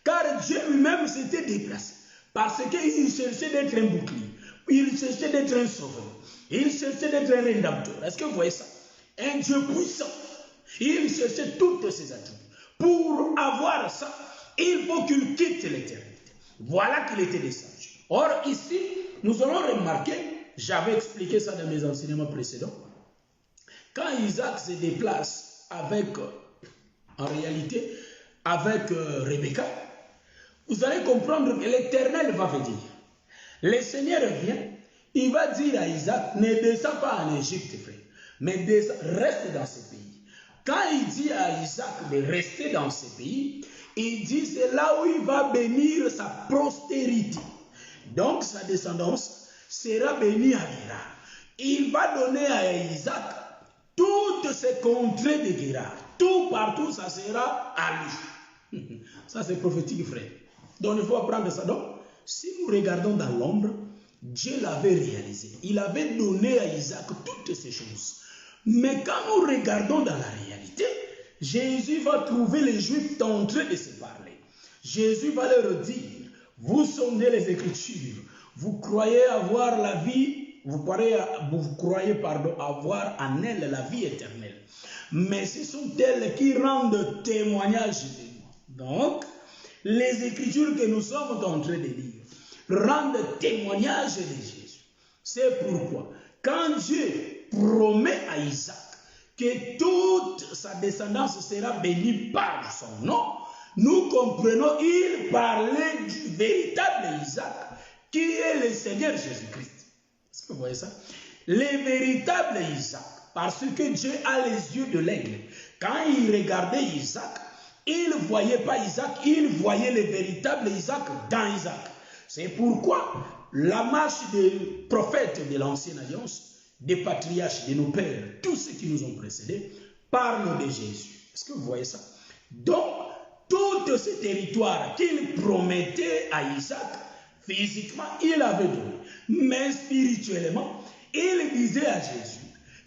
Car Dieu lui-même s'était déplacé. Parce qu'il cherchait d'être un bouclier. Il cherchait d'être un sauveur. Il cherchait d'être un rédempteur. Est-ce que vous voyez ça? Un Dieu puissant. Il cherchait toutes ces attributs. Pour avoir ça, il faut qu'il quitte l'éternité. Voilà qu'il était descendu. Or, ici, nous allons remarquer, j'avais expliqué ça dans mes enseignements précédents, quand Isaac se déplace avec, en réalité, avec Rebecca, vous allez comprendre que l'Éternel va venir. Le Seigneur vient, il va dire à Isaac, ne descends pas en Égypte, frère, mais reste dans ce pays. Quand il dit à Isaac de rester dans ce pays, il dit c'est là où il va bénir sa postérité. Donc sa descendance sera bénie à Guérard. Il va donner à Isaac toutes ces contrées de Guérard. Tout partout, ça sera à lui. Ça c'est prophétique, frère. Donc il faut apprendre ça. Donc, si nous regardons dans l'ombre, Dieu l'avait réalisé. Il avait donné à Isaac toutes ces choses. Mais quand nous regardons dans la réalité, Jésus va trouver les Juifs en train de se parler. Jésus va leur dire, vous sondez les Écritures, vous croyez avoir la vie, vous croyez avoir en elles la vie éternelle. Mais ce sont elles qui rendent témoignage de moi. Donc, les Écritures que nous sommes en train de lire rendent témoignage de Jésus. C'est pourquoi, quand Dieu promet à Isaac que toute sa descendance sera bénie par son nom, nous comprenons, il parlait du véritable Isaac, qui est le Seigneur Jésus-Christ. Est-ce que vous voyez ça? Le véritable Isaac, parce que Dieu a les yeux de l'aigle. Quand il regardait Isaac, il ne voyait pas Isaac, il voyait le véritable Isaac dans Isaac. C'est pourquoi la marche des prophètes de l'Ancienne Alliance, des patriarches, de nos pères, tous ceux qui nous ont précédés, parlent de Jésus. Est-ce que vous voyez ça? Donc, tout ce territoire qu'il promettait à Isaac, physiquement, il avait donné. Mais spirituellement, il disait à Jésus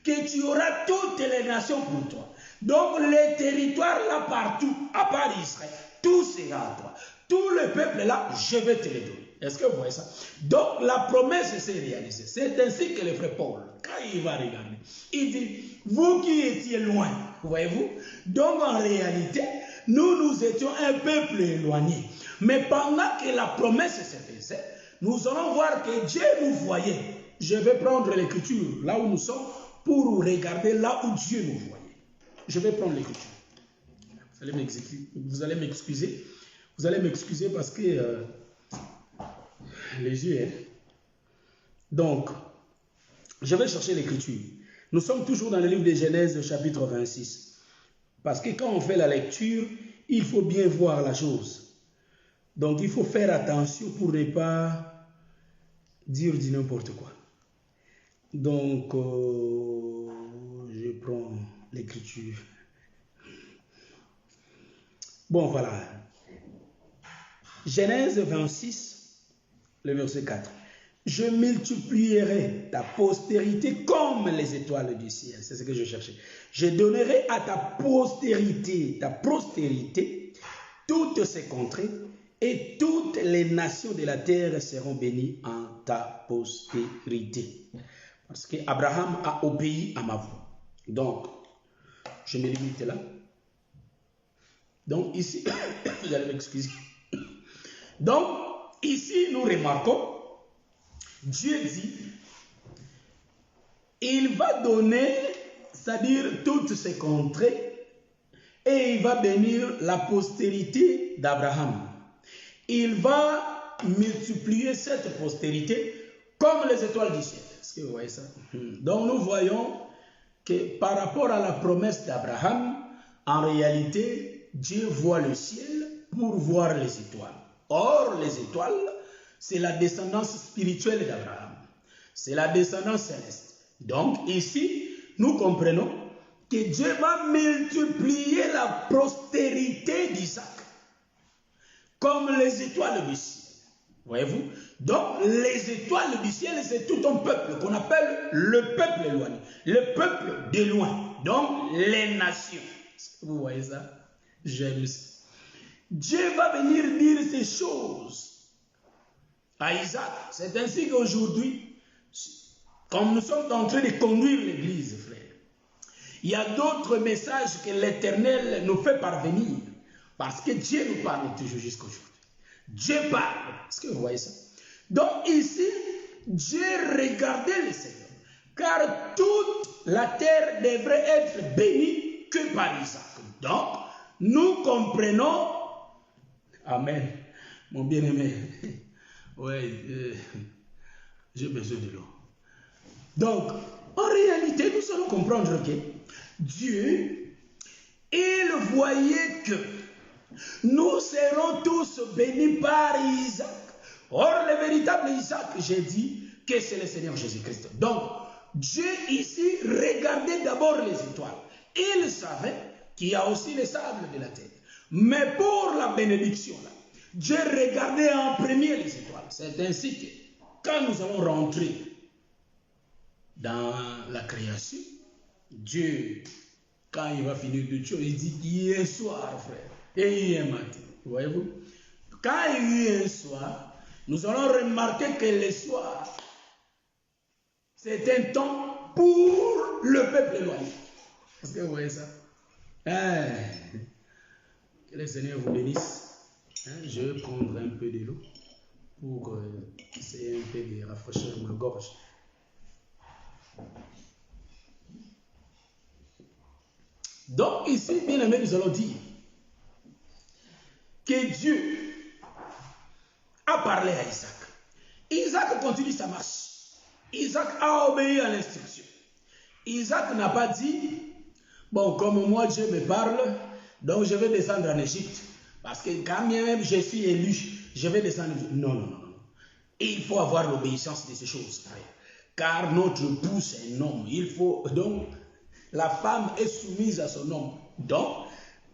que tu auras toutes les nations pour toi. Donc, les territoires là partout, à part Israël, tout sera à toi. Tout le peuple là, je vais te les donner. Est-ce que vous voyez ça? Donc, la promesse s'est réalisée. C'est ainsi que le frère Paul, quand il va regarder, il dit, vous qui étiez loin, voyez-vous? Donc, en réalité, nous étions un peuple éloigné. Mais pendant que la promesse se faisait, nous allons voir que Dieu nous voyait. Je vais prendre l'écriture là où nous sommes pour regarder là où Dieu nous voyait. Je vais prendre l'écriture. Vous allez m'excuser. Vous allez m'excuser parce que les yeux. Donc, je vais chercher l'écriture. Nous sommes toujours dans le livre de Genèse, chapitre 26. Parce que quand on fait la lecture, il faut bien voir la chose. Donc, il faut faire attention pour ne pas dire du n'importe quoi. Donc, je prends l'écriture. Bon, voilà. Genèse 26, le verset 4. Je multiplierai ta postérité comme les étoiles du ciel. C'est ce que je cherchais. Je donnerai à ta postérité, toutes ces contrées, et toutes les nations de la terre seront bénies en ta postérité. Parce qu'Abraham a obéi à ma voix. Donc, je me limite là. Donc, ici, vous allez m'excuser. Donc, ici, nous remarquons, Dieu dit, il va donner, c'est-à-dire toutes ses contrées, et il va bénir la postérité d'Abraham. Il va multiplier cette postérité comme les étoiles du ciel. Est-ce que vous voyez ça? Donc, nous voyons que par rapport à la promesse d'Abraham, en réalité, Dieu voit le ciel pour voir les étoiles. Or, les étoiles, c'est la descendance spirituelle d'Abraham. C'est la descendance céleste. Donc, ici, nous comprenons que Dieu va multiplier la postérité d'Isaac comme les étoiles du ciel. Voyez-vous? Donc, les étoiles du ciel, c'est tout un peuple qu'on appelle le peuple éloigné. Le peuple de loin. Donc, les nations. Vous voyez ça? J'aime ça. Dieu va venir dire ces choses à Isaac. C'est ainsi qu'aujourd'hui, comme nous sommes en train de conduire l'église, frère, il y a d'autres messages que l'Éternel nous fait parvenir. Parce que Dieu nous parle toujours jusqu'à aujourd'hui. Dieu parle. Est-ce que vous voyez ça? Donc ici, Dieu regardait le Seigneur. Car toute la terre devrait être bénie que par Isaac. Donc, nous comprenons. Amen. Mon bien-aimé. Oui, j'ai besoin de l'eau. Donc, en réalité, nous allons comprendre que Dieu, il voyait que nous serons tous bénis par Isaac. Or, le véritable Isaac, j'ai dit que c'est le Seigneur Jésus-Christ. Donc, Dieu ici regardait d'abord les étoiles. Il savait qu'il y a aussi les sables de la terre. Mais pour la bénédiction, là, Dieu regardait en premier les étoiles. C'est ainsi que, quand nous allons rentrer dans la création, Dieu, quand il va finir de tout, il dit hier soir, frère, et hier matin. Voyez-vous? Quand il y a un soir, nous allons remarquer que le soir, c'est un temps pour le peuple éloigné. Est-ce que vous voyez ça? Que le Seigneur vous bénisse. Je vais prendre un peu de l'eau pour essayer un peu de rafraîchir ma gorge. Donc ici, bien aimé, nous allons dire que Dieu a parlé à Isaac. Isaac continue sa marche. Isaac a obéi à l'instruction. Isaac n'a pas dit, bon, comme moi Dieu me parle, donc je vais descendre en Égypte. Parce que quand même je suis élu, je vais descendre. Non, non, non, non. Il faut avoir l'obéissance de ces choses, frère. car notre époux c'est un homme. Il faut donc, la femme est soumise à son homme. Donc,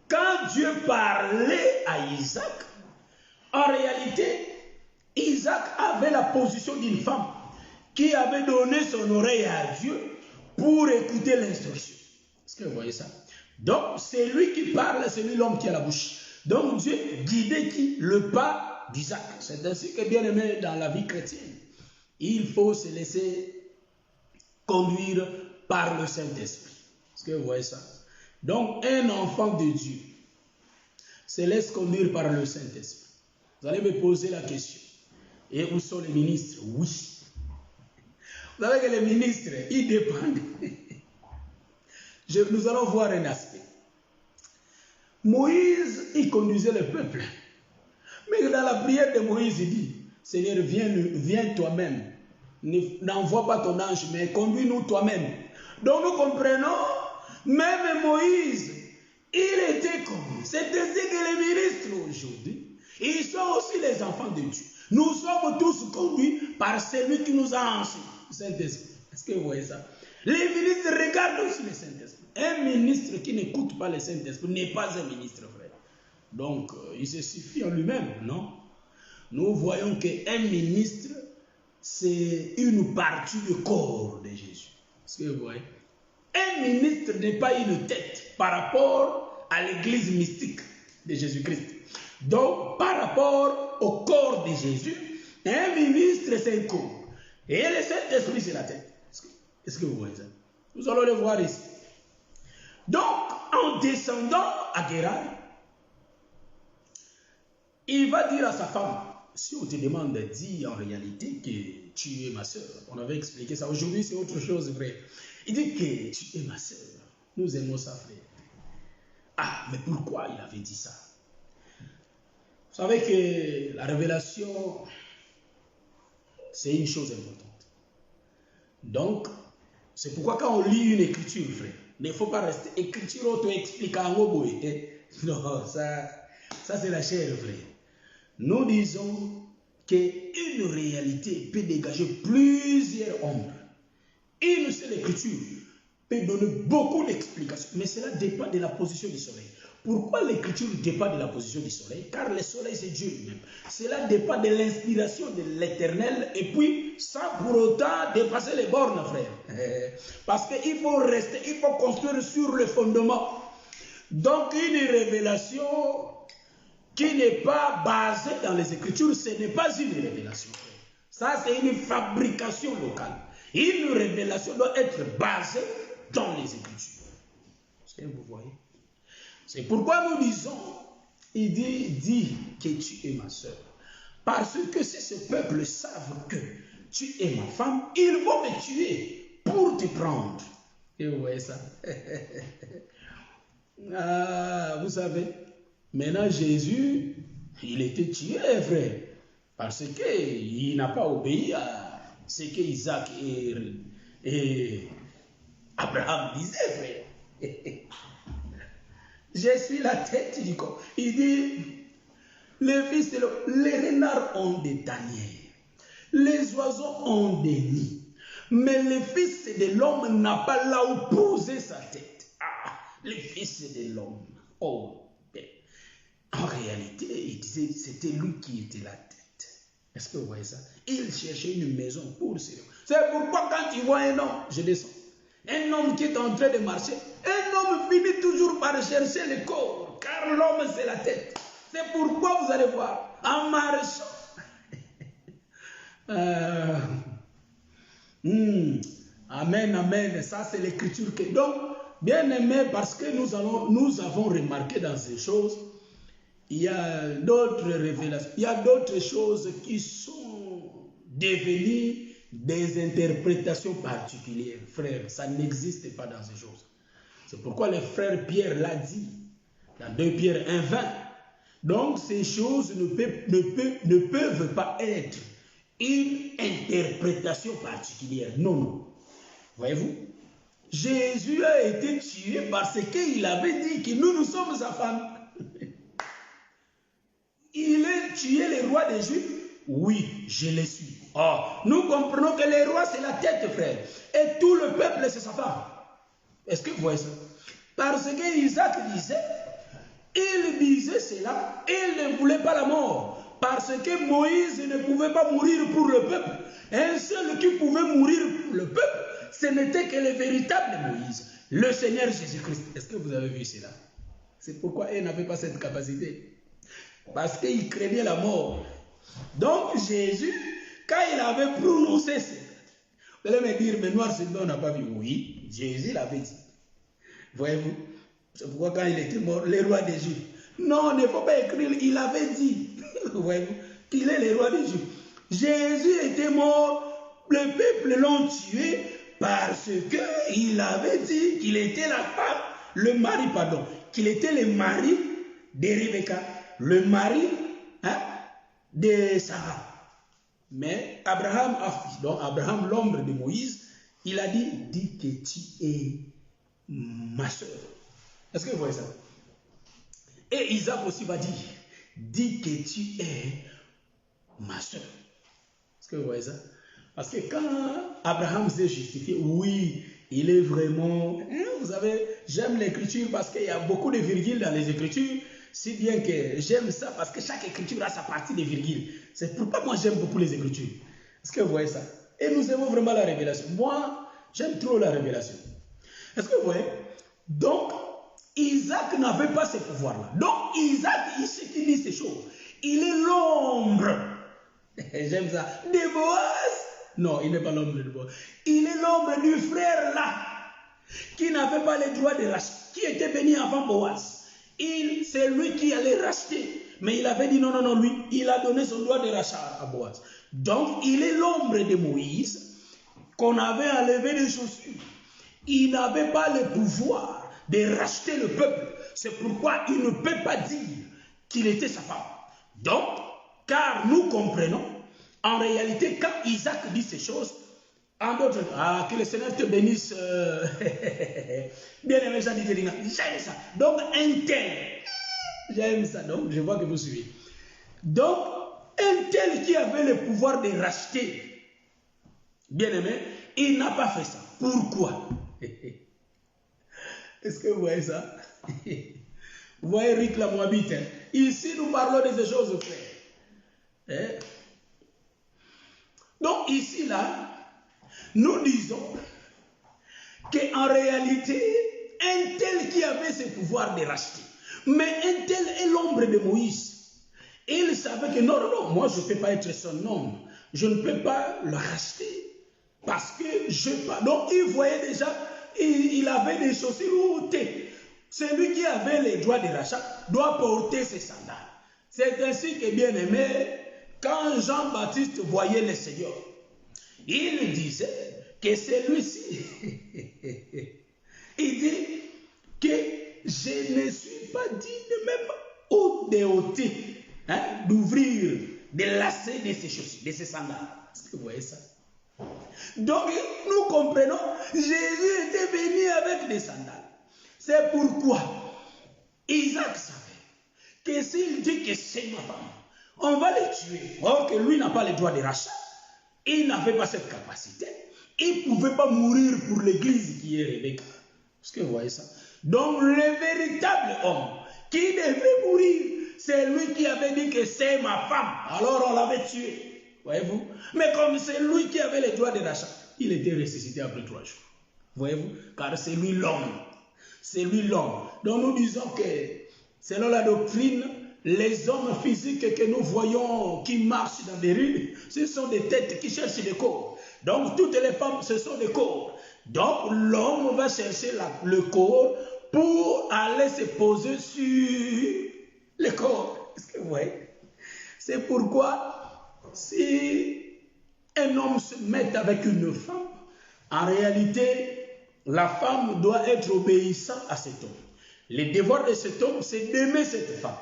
quand Dieu parlait à Isaac, en réalité, Isaac avait la position d'une femme qui avait donné son oreille à Dieu pour écouter l'instruction. Est-ce que vous voyez ça? Donc, c'est lui qui parle, c'est lui l'homme qui a la bouche. Donc, Dieu guidait qui? Le pas d'Isaac. C'est ainsi que, bien aimé, dans la vie chrétienne, il faut se laisser conduire par le Saint-Esprit. Est-ce que vous voyez ça? Donc, un enfant de Dieu se laisse conduire par le Saint-Esprit. Vous allez me poser la question. Et où sont les ministres? Oui. Vous savez que les ministres, ils dépendent. Nous allons voir un aspect. Moïse, il conduisait le peuple. Mais dans la prière de Moïse, il dit, Seigneur, viens toi-même. N'envoie pas ton ange, mais conduis-nous toi-même. Donc nous comprenons, même Moïse, il était comme. C'est ainsi que les ministres aujourd'hui, ils sont aussi les enfants de Dieu. Nous sommes tous conduits par celui qui nous a enseigné, le Saint-Esprit. Est-ce que vous voyez ça? Les ministres regardent aussi le Saint-Esprit. Un ministre qui n'écoute pas le Saint-Esprit n'est pas un ministre, frère. Donc, il se suffit en lui-même, non? Nous voyons qu'un ministre, c'est une partie du corps de Jésus. Est-ce que vous voyez? Un ministre n'est pas une tête par rapport à l'église mystique de Jésus-Christ. Donc, par rapport au corps de Jésus, un ministre, c'est un corps. Et le Saint-Esprit, c'est la tête. Est-ce que vous voyez ça? Nous allons le voir ici. Donc, en descendant à Guérar, il va dire à sa femme, si on te demande, dis en réalité que tu es ma soeur. On avait expliqué ça. Aujourd'hui, c'est autre chose, frère. Il dit que tu es ma soeur. Nous aimons ça, frère. Ah, mais pourquoi il avait dit ça? Vous savez que la révélation, c'est une chose importante. Donc, c'est pourquoi quand on lit une écriture, frère, il ne faut pas rester écriture auto-expliquant. Non, ça c'est la chair, frère. Nous disons qu'une réalité peut dégager plusieurs ombres. Une seule écriture peut donner beaucoup d'explications, mais cela dépend de la position du soleil. Pourquoi l'écriture dépend de la position du soleil? Car le soleil, c'est Dieu lui-même. Cela dépend de l'inspiration de l'Éternel et puis sans pour autant dépasser les bornes, frère. Parce qu'il faut rester, il faut construire sur le fondement. Donc une révélation qui n'est pas basée dans les Écritures, ce n'est pas une révélation. Ça, c'est une fabrication locale. Une révélation doit être basée dans les Écritures. Est-ce que vous voyez? C'est pourquoi nous disons, il dit, dis que tu es ma soeur. Parce que si ce peuple savent que tu es ma femme, ils vont me tuer pour te prendre. Et vous voyez ça? Ah, vous savez, maintenant Jésus, il était tué, frère. Parce qu'il n'a pas obéi à ce que Isaac et Abraham disaient, frère. Je suis la tête du corps. Il dit, les fils de l'homme, les renards ont des tanières, les oiseaux ont des nids, mais le fils de l'homme n'a pas là où poser sa tête. Ah, le fils de l'homme. Oh, ben. En réalité, il disait, c'était lui qui était la tête. Est-ce que vous voyez ça? Il cherchait une maison pour ses hommes. C'est pourquoi quand il voit un homme, je descends. Un homme qui est en train de marcher, un homme finit toujours par chercher le corps, car l'homme c'est la tête. C'est pourquoi vous allez voir, en marchant. Amen, amen. Ça c'est l'écriture. Donc, bien aimé, parce que nous avons remarqué dans ces choses, il y a d'autres révélations, il y a d'autres choses qui sont devenues des interprétations particulières. Frère, ça n'existe pas dans ces choses. C'est pourquoi le frère Pierre l'a dit dans 2 Pierre 1,20. Donc ces choses ne peuvent pas être une interprétation particulière. Non, non. Voyez-vous, Jésus a été tué parce qu'il avait dit que nous sommes sa femme. Il a tué le roi des Juifs Oui, je les suis. Or, nous comprenons que le roi, c'est la tête, frère. Et tout le peuple, c'est sa femme. Est-ce que vous voyez ça? Parce que Isaac disait, il disait cela, il ne voulait pas la mort. Parce que Moïse ne pouvait pas mourir pour le peuple. Un seul qui pouvait mourir pour le peuple, ce n'était que le véritable Moïse, le Seigneur Jésus-Christ. Est-ce que vous avez vu cela? C'est pourquoi il n'avait pas cette capacité. Parce qu'il craignait la mort. Donc Jésus, quand il avait prononcé ça, vous allez me dire, mais noir, c'est on n'a pas vu. Oui, Jésus l'avait dit. Voyez-vous? C'est pourquoi quand il était mort, le roi des Juifs. Non, il ne faut pas écrire, il avait dit. Voyez-vous? Qu'il est le roi des Juifs. Jésus était mort, le peuple l'ont tué parce qu'il avait dit qu'il était la femme, le mari, pardon, qu'il était le mari de Rebecca, le mari de Sarah. Mais Abraham a fui. Donc Abraham, l'ombre de Moïse, il a dit, dis que tu es ma soeur. Est-ce que vous voyez ça? Et Isaac aussi va dire, dis que tu es ma soeur. Est-ce que vous voyez ça? Parce que quand Abraham s'est justifié, oui, il est vraiment... vous savez, j'aime l'écriture parce qu'il y a beaucoup de virgules dans les écritures, si bien que j'aime ça parce que chaque écriture a sa partie des virgules. C'est pourquoi moi j'aime beaucoup les écritures. Est-ce que vous voyez ça? Et nous aimons vraiment la révélation. Moi, j'aime trop la révélation. Est-ce que vous voyez? Donc, Isaac n'avait pas ce pouvoir-là. Donc, Isaac, ici, qui dit ces choses, il est l'ombre. J'aime ça. De Boaz. Non, il n'est pas l'ombre de Boaz. Il est l'ombre du frère là, qui n'avait pas le droit de racheter, qui était béni avant Boaz. C'est lui qui allait racheter. Mais il avait dit non, non, non, lui, il a donné son droit de rachat à Boaz. Donc, il est l'ombre de Moïse qu'on avait enlevé des chaussures. Il n'avait pas le pouvoir de racheter le peuple. C'est pourquoi il ne peut pas dire qu'il était sa femme. Donc, car nous comprenons, en réalité, quand Isaac dit ces choses, en d'autres, que le Seigneur te bénisse, bien aimé, j'aime ça. Donc, un tel, j'aime ça, donc je vois que vous suivez. Donc, un tel qui avait le pouvoir de racheter, bien aimé, il n'a pas fait ça. Pourquoi? Est-ce que vous voyez ça? Vous voyez Rick la Moabite, hein? Ici, nous parlons de ces choses, frère. Hein? Donc, ici, là, nous disons qu'en réalité, un tel qui avait ce pouvoir de racheter, mais un tel est l'ombre de Moïse. Et il savait que non, non, non, moi je ne peux pas être son homme. Je ne peux pas le racheter parce que je ne peux pas. Donc, il voyait déjà, il avait des chaussures ôtées. Celui qui avait les droits de rachat doit porter ses sandales. C'est ainsi que, bien aimé, quand Jean-Baptiste voyait le Seigneur, il disait que celui-ci, il dit que je ne suis pas digne même d'ôter, d'ouvrir, de lasser de ses chaussures, de ses sandales. Est-ce que vous voyez ça? Donc, nous comprenons, Jésus était venu avec des sandales. C'est pourquoi Isaac savait que s'il dit que c'est ma femme, on va le tuer. Or que lui n'a pas le droit de rachat. Il n'avait pas cette capacité. Il ne pouvait pas mourir pour l'église qui est Rebecca. Est-ce que vous voyez ça? Donc le véritable homme qui devait mourir, c'est lui qui avait dit que c'est ma femme. Alors on l'avait tué. Voyez-vous? Mais comme c'est lui qui avait les droits de rachat, il était ressuscité après 3 jours. Voyez-vous? Car c'est lui l'homme. C'est lui l'homme. Donc nous disons que selon la doctrine, les hommes physiques que nous voyons qui marchent dans les rues, ce sont des têtes qui cherchent des corps. Donc toutes les femmes, ce sont des corps. Donc l'homme va chercher le corps pour aller se poser sur le corps. Est-ce que vous voyez? C'est pourquoi si un homme se met avec une femme, en réalité, la femme doit être obéissante à cet homme. Le devoir de cet homme, c'est d'aimer cette femme.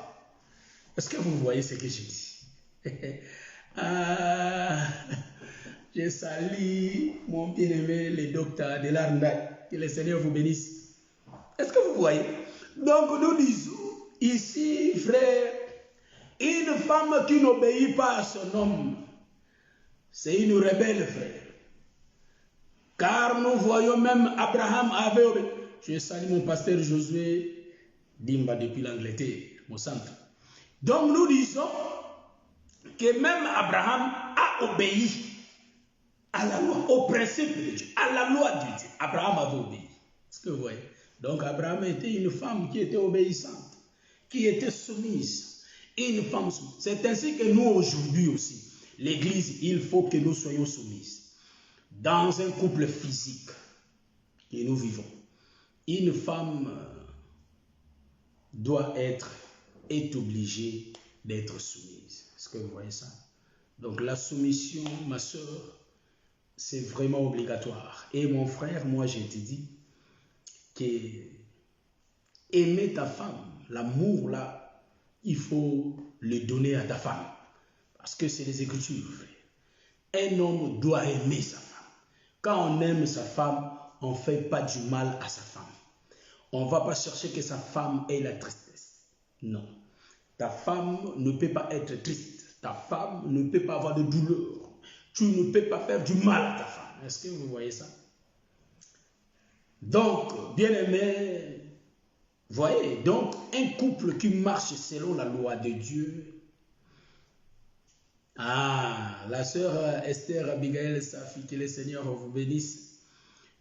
Est-ce que vous voyez ce que je dis? Je salue mon bien-aimé, le docteur de l'Arnaque. Que le Seigneur vous bénisse. Est-ce que vous voyez? Donc nous disons ici, frère, Une femme qui n'obéit pas à son homme, c'est une rebelle, frère. Car nous voyons même Abraham avait obéi. Je salue mon pasteur Josué Dimba depuis l'Angleterre, mon centre. Donc nous disons que même Abraham a obéi à la loi, au principe de Dieu, à la loi de Dieu. Abraham avait obéi. Est-ce que vous voyez? Donc Abraham était une femme qui était obéissante, qui était soumise. Une femme soumise. C'est ainsi que nous aujourd'hui aussi, l'Église, il faut que nous soyons soumises. Dans un couple physique que nous vivons, une femme est obligée d'être soumise. Est-ce que vous voyez ça? Donc la soumission, ma soeur, c'est vraiment obligatoire. Et mon frère, moi je te dis que aimer ta femme, l'amour là, il faut le donner à ta femme. Parce que c'est les Écritures, frère. Un homme doit aimer sa femme. Quand on aime sa femme, on ne fait pas du mal à sa femme. On ne va pas chercher que sa femme ait la tristesse. Non. Ta femme ne peut pas être triste. Ta femme ne peut pas avoir de douleur. Tu ne peux pas faire du mal à ta femme. Est-ce que vous voyez ça? Donc, bien-aimés, voyez, donc un couple qui marche selon la loi de Dieu. Ah, la sœur Esther Abigail Safi, que le Seigneur vous bénisse.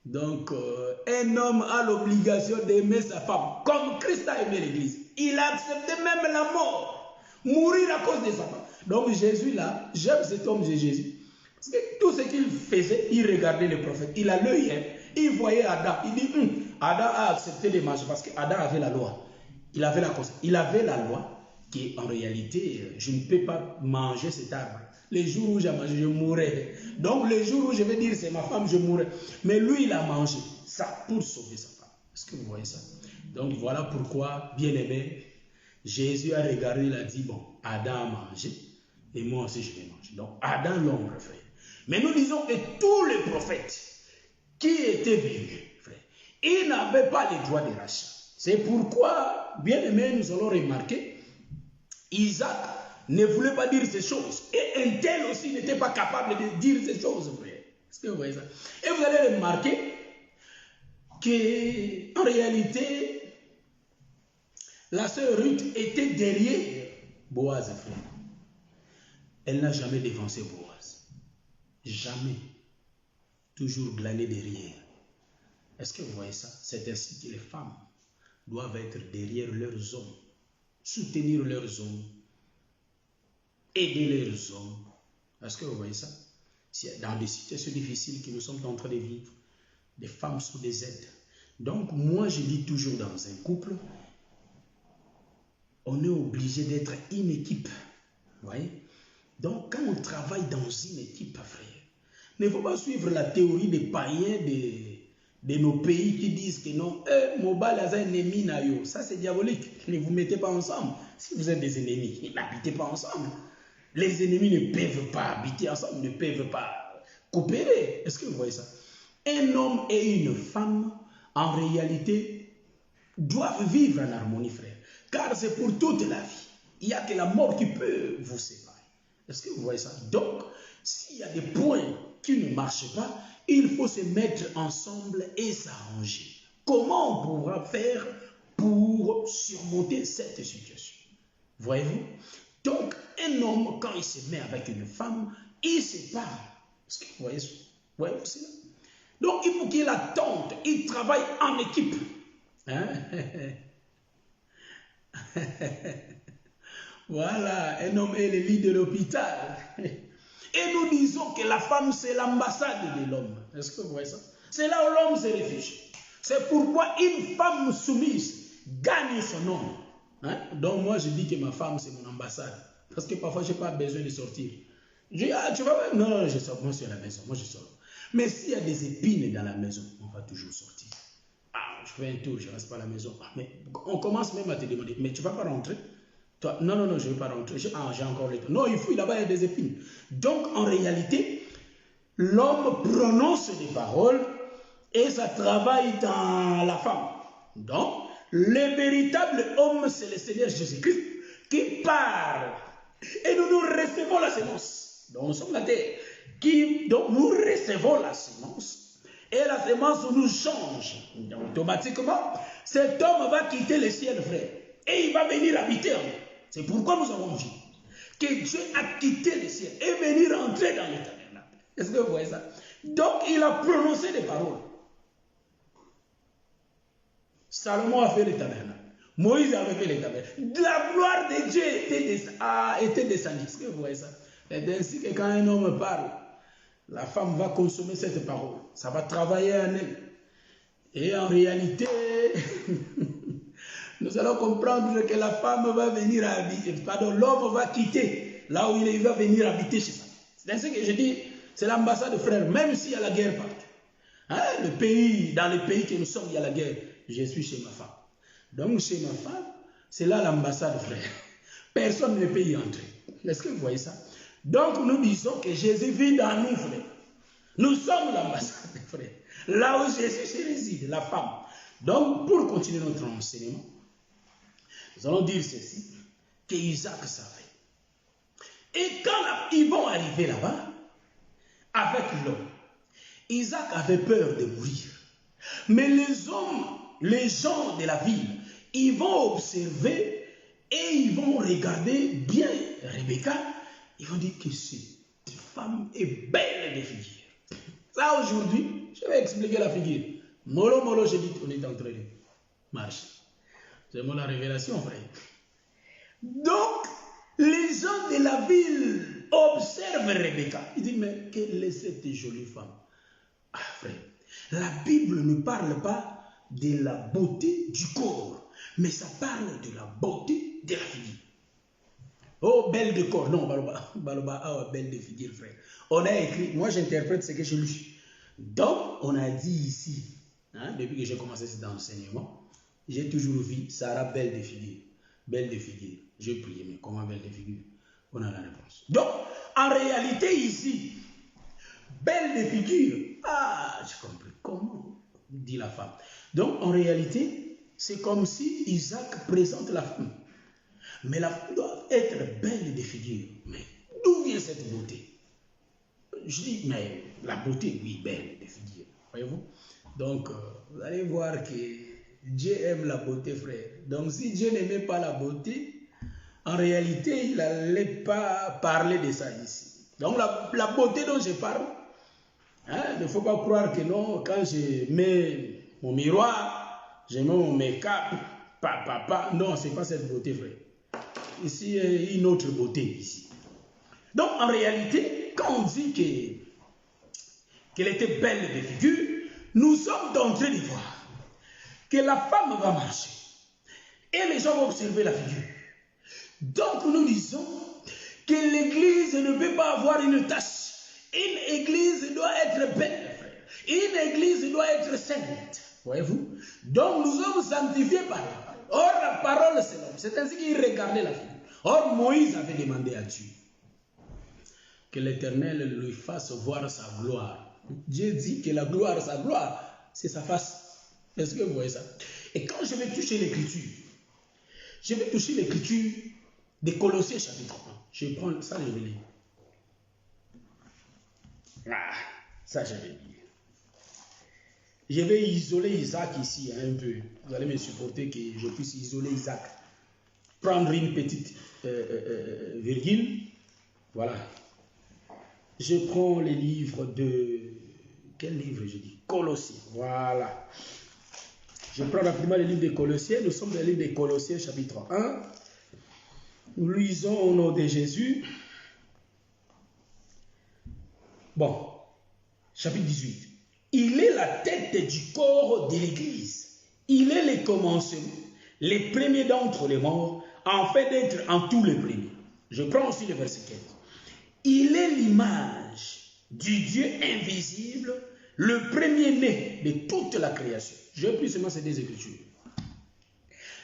Donc, un homme a l'obligation d'aimer sa femme, comme Christ a aimé l'Église. Il a accepté même la mort, mourir à cause de sa femme. Donc, Jésus là, j'aime cet homme de Jésus. Parce que tout ce qu'il faisait, il regardait les prophètes. Il a l'œil, hein, il voyait Adam. Il dit, Adam a accepté les manger parce qu'Adam avait la loi. Il avait la loi. En réalité, je ne peux pas manger cet arbre. Les jours où j'ai mangé, je mourrai. Donc, les jours où je vais dire c'est ma femme, je mourrai. Mais lui, il a mangé ça pour sauver sa femme. Est-ce que vous voyez ça? Donc, voilà pourquoi, bien aimé, Jésus a regardé, il a dit, bon, Adam a mangé, et moi aussi je vais manger. Donc, Adam, l'homme, frère. Mais nous disons que tous les prophètes qui étaient venus, frère, ils n'avaient pas les droits de rachat. C'est pourquoi, bien aimé, nous allons remarquer, Isaac ne voulait pas dire ces choses. Et un tel aussi n'était pas capable de dire ces choses, frère. Est-ce que vous voyez ça? Et vous allez remarquer qu'en réalité, la sœur Ruth était derrière Boaz, frère. Elle n'a jamais dévancé Boaz. Jamais. Toujours glané derrière. Est-ce que vous voyez ça? C'est ainsi que les femmes doivent être derrière leurs hommes. Soutenir leurs hommes, aider leurs hommes. Est-ce que vous voyez ça? Dans des situations difficiles que nous sommes en train de vivre, les femmes sont des aides. Donc, moi, je dis toujours dans un couple, on est obligé d'être une équipe. Vous voyez? Donc, quand on travaille dans une équipe, frère, il ne faut pas suivre la théorie des païens de nos pays qui disent que non, Mobile a un ennemi, ça c'est diabolique. Ne vous mettez pas ensemble. Si vous êtes des ennemis, n'habitez pas ensemble. Les ennemis ne peuvent pas habiter ensemble, ne peuvent pas coopérer. Est-ce que vous voyez ça? Un homme et une femme, en réalité, doivent vivre en harmonie, frère. Car c'est pour toute la vie. Il n'y a que la mort qui peut vous séparer. Est-ce que vous voyez ça? Donc, s'il y a des points qui ne marchent pas, il faut se mettre ensemble et s'arranger. Comment on pourra faire pour surmonter cette situation? Voyez-vous? Donc, un homme, quand il se met avec une femme, il se parle. Est-ce que vous voyez ça? Voyez cela? Donc, il faut qu'il attende. Il travaille en équipe. Hein? Voilà, un homme est le lit de l'hôpital. Et nous disons que la femme, c'est l'ambassade de l'homme. Est-ce que vous voyez ça? C'est là où l'homme se réfugie. C'est pourquoi une femme soumise gagne son homme. Hein? Donc moi, je dis que ma femme, c'est mon ambassade. Parce que parfois, je n'ai pas besoin de sortir. Je dis, ah, tu vas voir? Non, non, je sors. Moi, je suis à la maison. Moi, je sors. Mais s'il y a des épines dans la maison, on va toujours sortir. Ah, je fais un tour, je ne reste pas à la maison. Ah, mais on commence même à te demander, mais tu ne vas pas rentrer? Toi, non, non, non, je ne vais pas rentrer. J'ai encore le temps. Non, il fouille là-bas, il y a des épines. Donc, en réalité, l'homme prononce des paroles et ça travaille dans la femme. Donc, le véritable homme, c'est le Seigneur Jésus-Christ qui parle Et nous recevons la semence. Donc nous sommes la terre. Donc nous recevons la semence. Et la semence nous change. Donc, automatiquement, cet homme va quitter le ciel, frère. Et il va venir habiter en nous. C'est pourquoi nous avons vu que Dieu a quitté le ciel et venir entrer dans le tabernacle. Est-ce que vous voyez ça? Donc il a prononcé des paroles. Salomon a fait le tabernacle. Moïse avait fait le tabernacle. La gloire de Dieu était descendue. Est-ce que vous voyez ça? C'est ainsi que quand un homme parle, la femme va consommer cette parole. Ça va travailler en elle. Et en réalité, nous allons comprendre que la femme va venir habiter. Pardon, l'homme va quitter là où il va venir habiter chez sa femme. C'est ainsi que je dis, c'est l'ambassade de frères, même s'il y a la guerre partout. Hein, dans le pays que nous sommes, il y a la guerre. Je suis chez ma femme. Donc chez ma femme, c'est là l'ambassade, frère. Personne ne peut y entrer. Est-ce que vous voyez ça? Donc nous disons que Jésus vit dans nous, frère. Nous sommes l'ambassade, frère. Là où Jésus réside, la femme. Donc pour continuer notre enseignement, nous allons dire ceci, que Isaac savait. Et quand ils vont arriver là-bas, avec l'homme, Isaac avait peur de mourir. Mais les hommes, les gens de la ville, ils vont observer et ils vont regarder bien Rebecca. Ils vont dire que cette femme est belle de figure. Ça aujourd'hui, je vais expliquer la figure. Molo, molo, j'ai dit, on est en train de marcher. C'est mon révélation, frère. Donc, les gens de la ville observent Rebecca. Ils disent, mais quelle est cette jolie femme? Ah, frère, la Bible ne parle pas de la beauté du corps, mais ça parle de la beauté de la figure. Oh, belle de corps. Non, belle de figure, frère. On a écrit, moi j'interprète ce que je lis. Donc, on a dit ici, hein, depuis que j'ai commencé cet enseignement, j'ai toujours vu Sarah belle de figure. Belle de figure. J'ai prié, mais comment belle de figure? On a la réponse. Donc, en réalité ici, belle de figure. Ah, j'ai compris. Comment? Dit la femme. Donc, en réalité, c'est comme si Isaac présente la femme. Mais la femme doit être belle de figure. Mais d'où vient cette beauté? Je dis, mais la beauté, oui, belle de figure. Voyez-vous? Donc, vous allez voir que Dieu aime la beauté, frère. Donc, si Dieu n'aimait pas la beauté, en réalité, il n'allait pas parler de ça ici. Donc, la beauté dont je parle, hein, il ne faut pas croire que non, quand je mets mon miroir, je mets mon make-up, non, ce n'est pas cette beauté, frère. Ici, il y a une autre beauté ici. Donc, en réalité, quand on dit qu'elle était belle de figure, nous sommes en train de voir que la femme va marcher. Et les gens vont observer la figure. Donc, nous disons que l'église ne peut pas avoir une tâche. Une église doit être belle, frère. Une église doit être sainte. Voyez-vous? Donc, nous sommes sanctifiés par la parole. Or, la parole, c'est l'homme. C'est ainsi qu'il regardait la figure. Or, Moïse avait demandé à Dieu que l'Éternel lui fasse voir sa gloire. Dieu dit que la gloire, sa gloire, c'est sa face. Est-ce que vous voyez ça? Et quand je vais toucher l'écriture, je vais toucher l'écriture de Colossiens chapitre 1. Je prends ça, je vais lire. Ah, ça, je vais lire. Je vais isoler Isaac ici un peu. Vous allez me supporter que je puisse isoler Isaac. Prendre une petite virgule. Voilà. Je prends les livres de... Quel livre je dis? Colossiens. Voilà. Je prends rapidement les livres de Colossiens. Nous sommes dans le livre de Colossiens chapitre 1. Nous lisons au nom de Jésus. Bon. Chapitre 18. Il est la tête du corps de l'Église. Il est le commencement, les premiers d'entre les morts, en fait d'être en tous les premiers. Je prends aussi le verset 15. Il est l'image du Dieu invisible, le premier-né de toute la création. Je prie seulement ces deux écritures.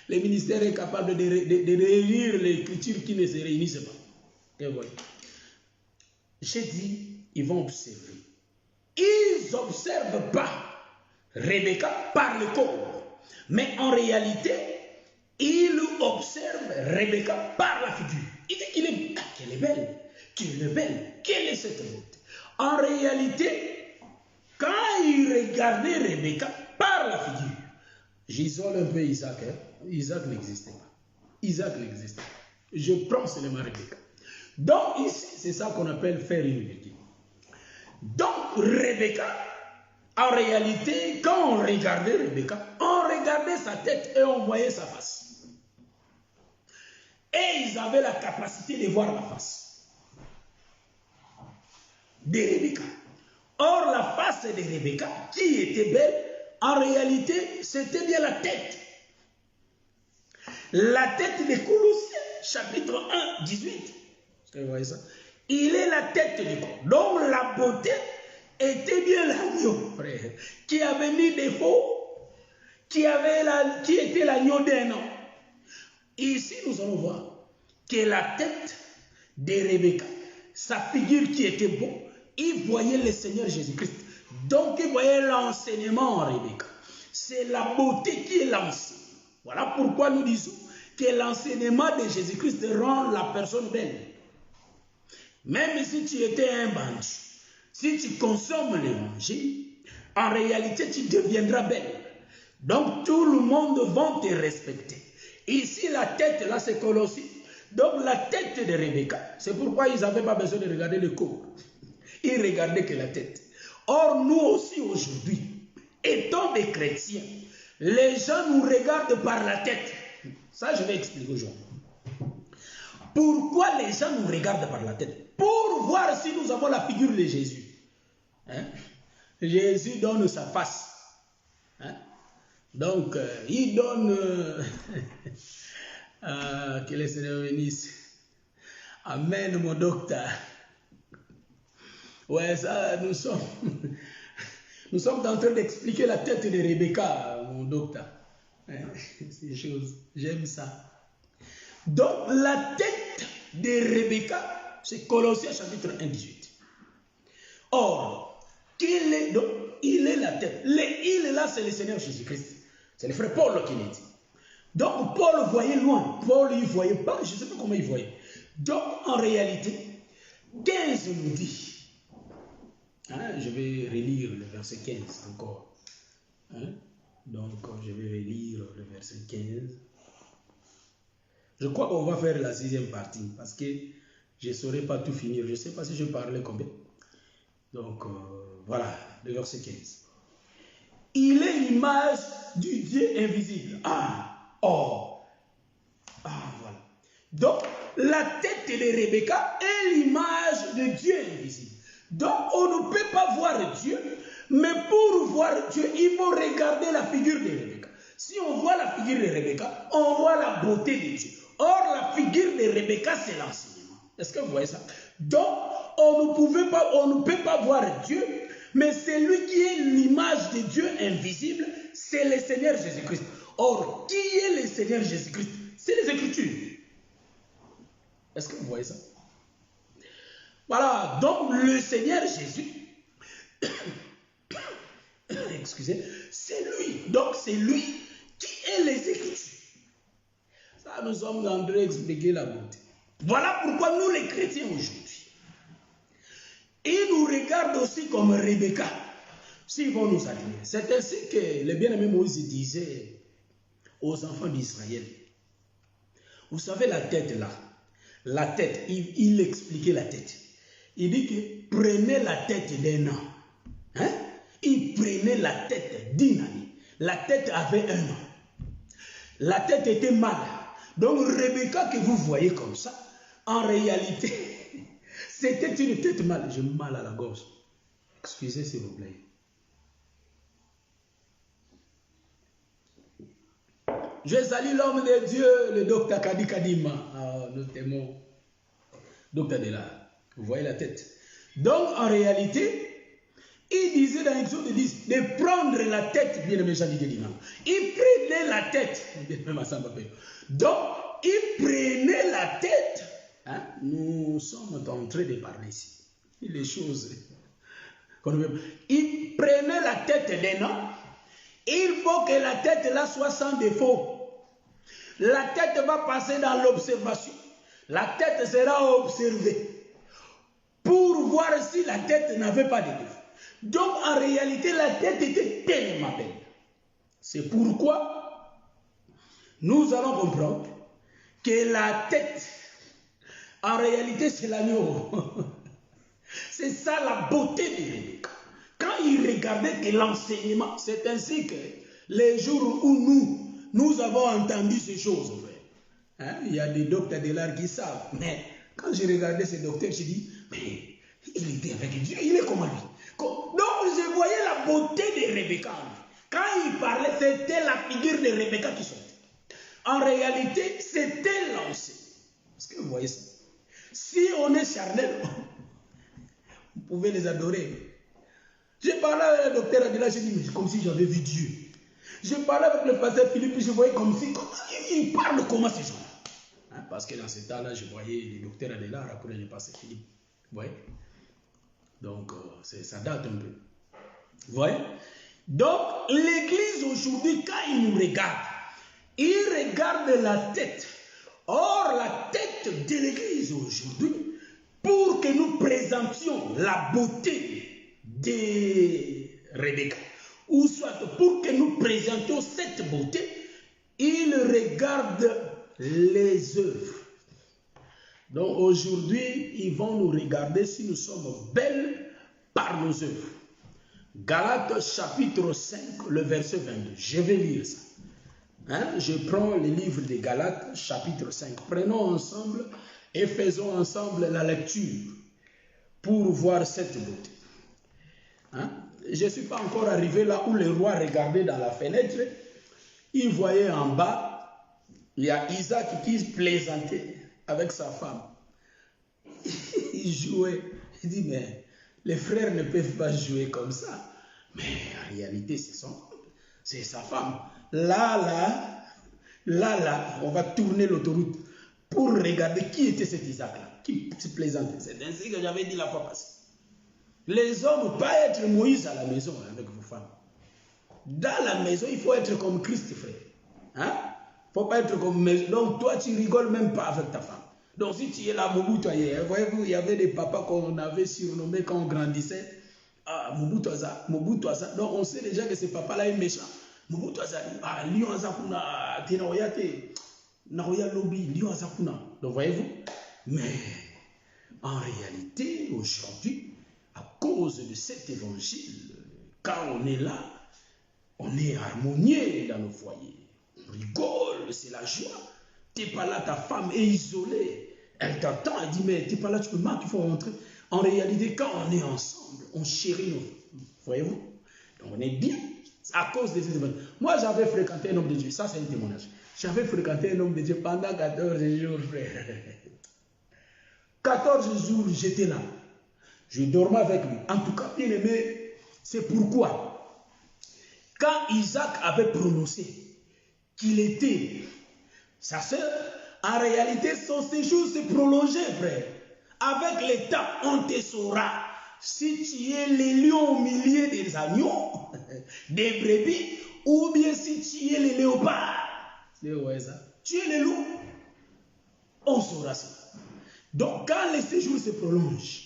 Le ministère est capable de réunir les écritures qui ne se réunissent pas. Et voilà. J'ai dit, ils vont observer. Ils n'observent pas Rebecca par le corps. Mais en réalité, ils observent Rebecca par la figure. Il dit qu'il est... elle est belle. Qu'elle est belle. Quelle est cette beauté? En réalité, quand il regardait Rebecca par la figure, j'isole un peu Isaac. Isaac n'existait pas. Isaac n'existait pas. Je prends seulement Rebecca. Donc ici, c'est ça qu'on appelle faire une virgule. Donc Rebecca, en réalité, quand on regardait Rebecca, on regardait sa tête et on voyait sa face. Et ils avaient la capacité de voir la face de Rebecca. Or, la face de Rebecca, qui était belle, en réalité, c'était bien la tête. La tête de Colossiens, chapitre 1, 18. Vous voyez ça? Il est la tête du corps. Donc, la beauté était bien l'agneau, frère, qui avait mis des faux, qui était l'agneau d'un an. Ici, nous allons voir que la tête de Rebecca, sa figure qui était beau, il voyait le Seigneur Jésus-Christ. Donc, il voyait l'enseignement en Rebecca. C'est la beauté qui est lancée. Voilà pourquoi nous disons que l'enseignement de Jésus-Christ rend la personne belle. Même si tu étais un bandit, si tu consommes l'évangile, en réalité, tu deviendras belle. Donc, tout le monde va te respecter. Ici, la tête, là, c'est Colossiens. Donc, la tête de Rebecca, c'est pourquoi ils n'avaient pas besoin de regarder le corps. Ils regardaient que la tête. Or, nous aussi, aujourd'hui, étant des chrétiens, les gens nous regardent par la tête. Ça, je vais expliquer aujourd'hui. Pourquoi les gens nous regardent par la tête? Pour voir si nous avons la figure de Jésus. Hein? Jésus donne sa face. Hein? Donc, il donne... que le Seigneur bénisse. Amen, mon docteur. Ouais, ça, nous sommes en train d'expliquer la tête de Rebecca, mon docteur. Hein? Ces choses, j'aime ça. Donc, la tête de Rebecca, c'est Colossiens chapitre 1, 18. Or, il est la tête. Il est là, c'est le Seigneur Jésus-Christ. C'est le frère Paul qui l'a dit. Donc, Paul voyait loin. Paul, il ne voyait pas. Je ne sais pas comment il voyait. Donc, en réalité, 15 nous dit. Hein, je vais relire le verset 15 encore. Hein? Donc, je vais relire le verset 15. Je crois qu'on va faire la 6e partie parce que je ne saurais pas tout finir. Je ne sais pas si je parlais combien. Donc, voilà, le verset 15. Il est l'image du Dieu invisible. Voilà. Donc, la tête de Rebecca est l'image de Dieu invisible. Donc, on ne peut pas voir Dieu, mais pour voir Dieu, il faut regarder la figure de Rebecca. Si on voit la figure de Rebecca, on voit la beauté de Dieu. Or, la figure de Rebecca, c'est l'enseignement. Est-ce que vous voyez ça? Donc, on ne peut pas voir Dieu, mais celui qui est l'image de Dieu invisible, c'est le Seigneur Jésus-Christ. Or, qui est le Seigneur Jésus-Christ? C'est les Écritures. Est-ce que vous voyez ça? Voilà, donc le Seigneur Jésus, excusez, c'est lui. Donc c'est lui qui est les Écritures. Ça, nous sommes en train d'expliquer la beauté. Voilà pourquoi nous les chrétiens aujourd'hui, ils nous regardent aussi comme Rebecca, s'ils vont nous admirer. C'est ainsi que le bien-aimé Moïse disait aux enfants d'Israël, vous savez la tête là, la tête, il expliquait la tête. Il dit que prenez la tête d'un an. Hein? Il prenait la tête d'une année. La tête avait un an. La tête était mal. Donc Rebecca que vous voyez comme ça, en réalité, c'était une tête mal. J'ai mal à la gorge. Excusez s'il vous plaît. Je salue l'homme de Dieu, le docteur Kadi Kadima. Nous t'aimons. Docteur Dela. Vous voyez la tête. Donc, en réalité, il disait dans Exode 10 de prendre la tête, bien aimé Jean-Didier Dinan. Il prenait la tête. Donc, il prenait la tête. Hein? Nous sommes en train de parler ici. Les choses. Il prenait la tête d'un an. Il faut que la tête là soit sans défaut. La tête va passer dans l'observation. La tête sera observée pour voir si la tête n'avait pas de défaut. Donc, en réalité, la tête était tellement belle. C'est pourquoi nous allons comprendre que la tête, en réalité, c'est l'agneau. C'est ça la beauté de Rebecca. Quand il regardait que l'enseignement, c'est ainsi que les jours où nous avons entendu ces choses, hein, il y a des docteurs de l'art qui savent, mais quand je regardais ces docteurs, je dis, mais il était avec Dieu, il est comme lui. Donc je voyais la beauté de Rebecca. Quand il parlait, c'était la figure de Rebecca qui sortait. En réalité, c'était lancé. Est-ce que vous voyez ça? Si on est charnel, vous pouvez les adorer. J'ai parlé avec le docteur Adela, j'ai dit, mais comme si j'avais vu Dieu. J'ai parlé avec le pasteur Philippe, je voyais comme si, il parle comment ces gens-là, hein, parce que dans ce temps-là, je voyais le docteur Adela, après le pasteur Philippe. Vous voyez? Donc, ça date un peu. Vous voyez? Donc, l'église aujourd'hui, quand il nous regarde, il regarde la tête. Or, la tête de l'église aujourd'hui, pour que nous présentions la beauté de Rebecca, ou soit pour que nous présentions cette beauté, il regarde les œuvres. Donc aujourd'hui, ils vont nous regarder si nous sommes belles par nos œuvres. Galates chapitre 5, le verset 22. Je vais lire ça. Hein? Je prends le livre de Galates chapitre 5. Prenons ensemble et faisons ensemble la lecture pour voir cette beauté. Hein? Je ne suis pas encore arrivé là où le roi regardait dans la fenêtre. Il voyait en bas, il y a Isaac qui plaisantait avec sa femme. Il jouait. Il dit, mais les frères ne peuvent pas jouer comme ça. Mais en réalité, c'est sa femme. Là, on va tourner l'autoroute pour regarder qui était cet Isaac-là, qui se plaisantait. C'est ainsi que j'avais dit la fois passée. Les hommes, pas être Moïse à la maison avec vos femmes. Dans la maison, il faut être comme Christ, frère. Hein? Il ne faut pas être comme... Donc, toi, tu rigoles même pas avec ta femme. Donc, si tu es là, Mobutu, voyez-vous, il y avait des papas qu'on avait surnommés quand on grandissait. Ah, Mobutu Aza. Donc, on sait déjà que ce papa-là est méchant. Mobutu Aza. Ah, Lion Azakuna, Tenaoyate, Naoya Lobby, Lion Azakuna. Donc, voyez-vous. Mais, en réalité, aujourd'hui, à cause de cet évangile, quand on est là, on est harmonieux dans nos foyers. On rigole, c'est la joie. Tu n'es pas là, ta femme est isolée. Elle t'attend, elle dit, mais tu n'es pas là, tu peux marquer, il faut rentrer. En réalité, quand on est ensemble, on chérit nos... Voyez-vous? Donc on est bien à cause de ces événements. Moi, j'avais fréquenté un homme de Dieu. Ça, c'est un témoignage. J'avais fréquenté un homme de Dieu pendant 14 jours, frère. 14 jours, j'étais là. Je dormais avec lui. En tout cas, bien aimé, c'est pourquoi, quand Isaac avait prononcé qu'il était sa sœur, en réalité, son séjour s'est prolongé, frère. Avec le temps, on te saura si tu es le lion au milieu des agneaux, des brebis, ou bien si tu es le léopard. Tu es le loup. On saura ça. Donc, quand le séjour se prolonge,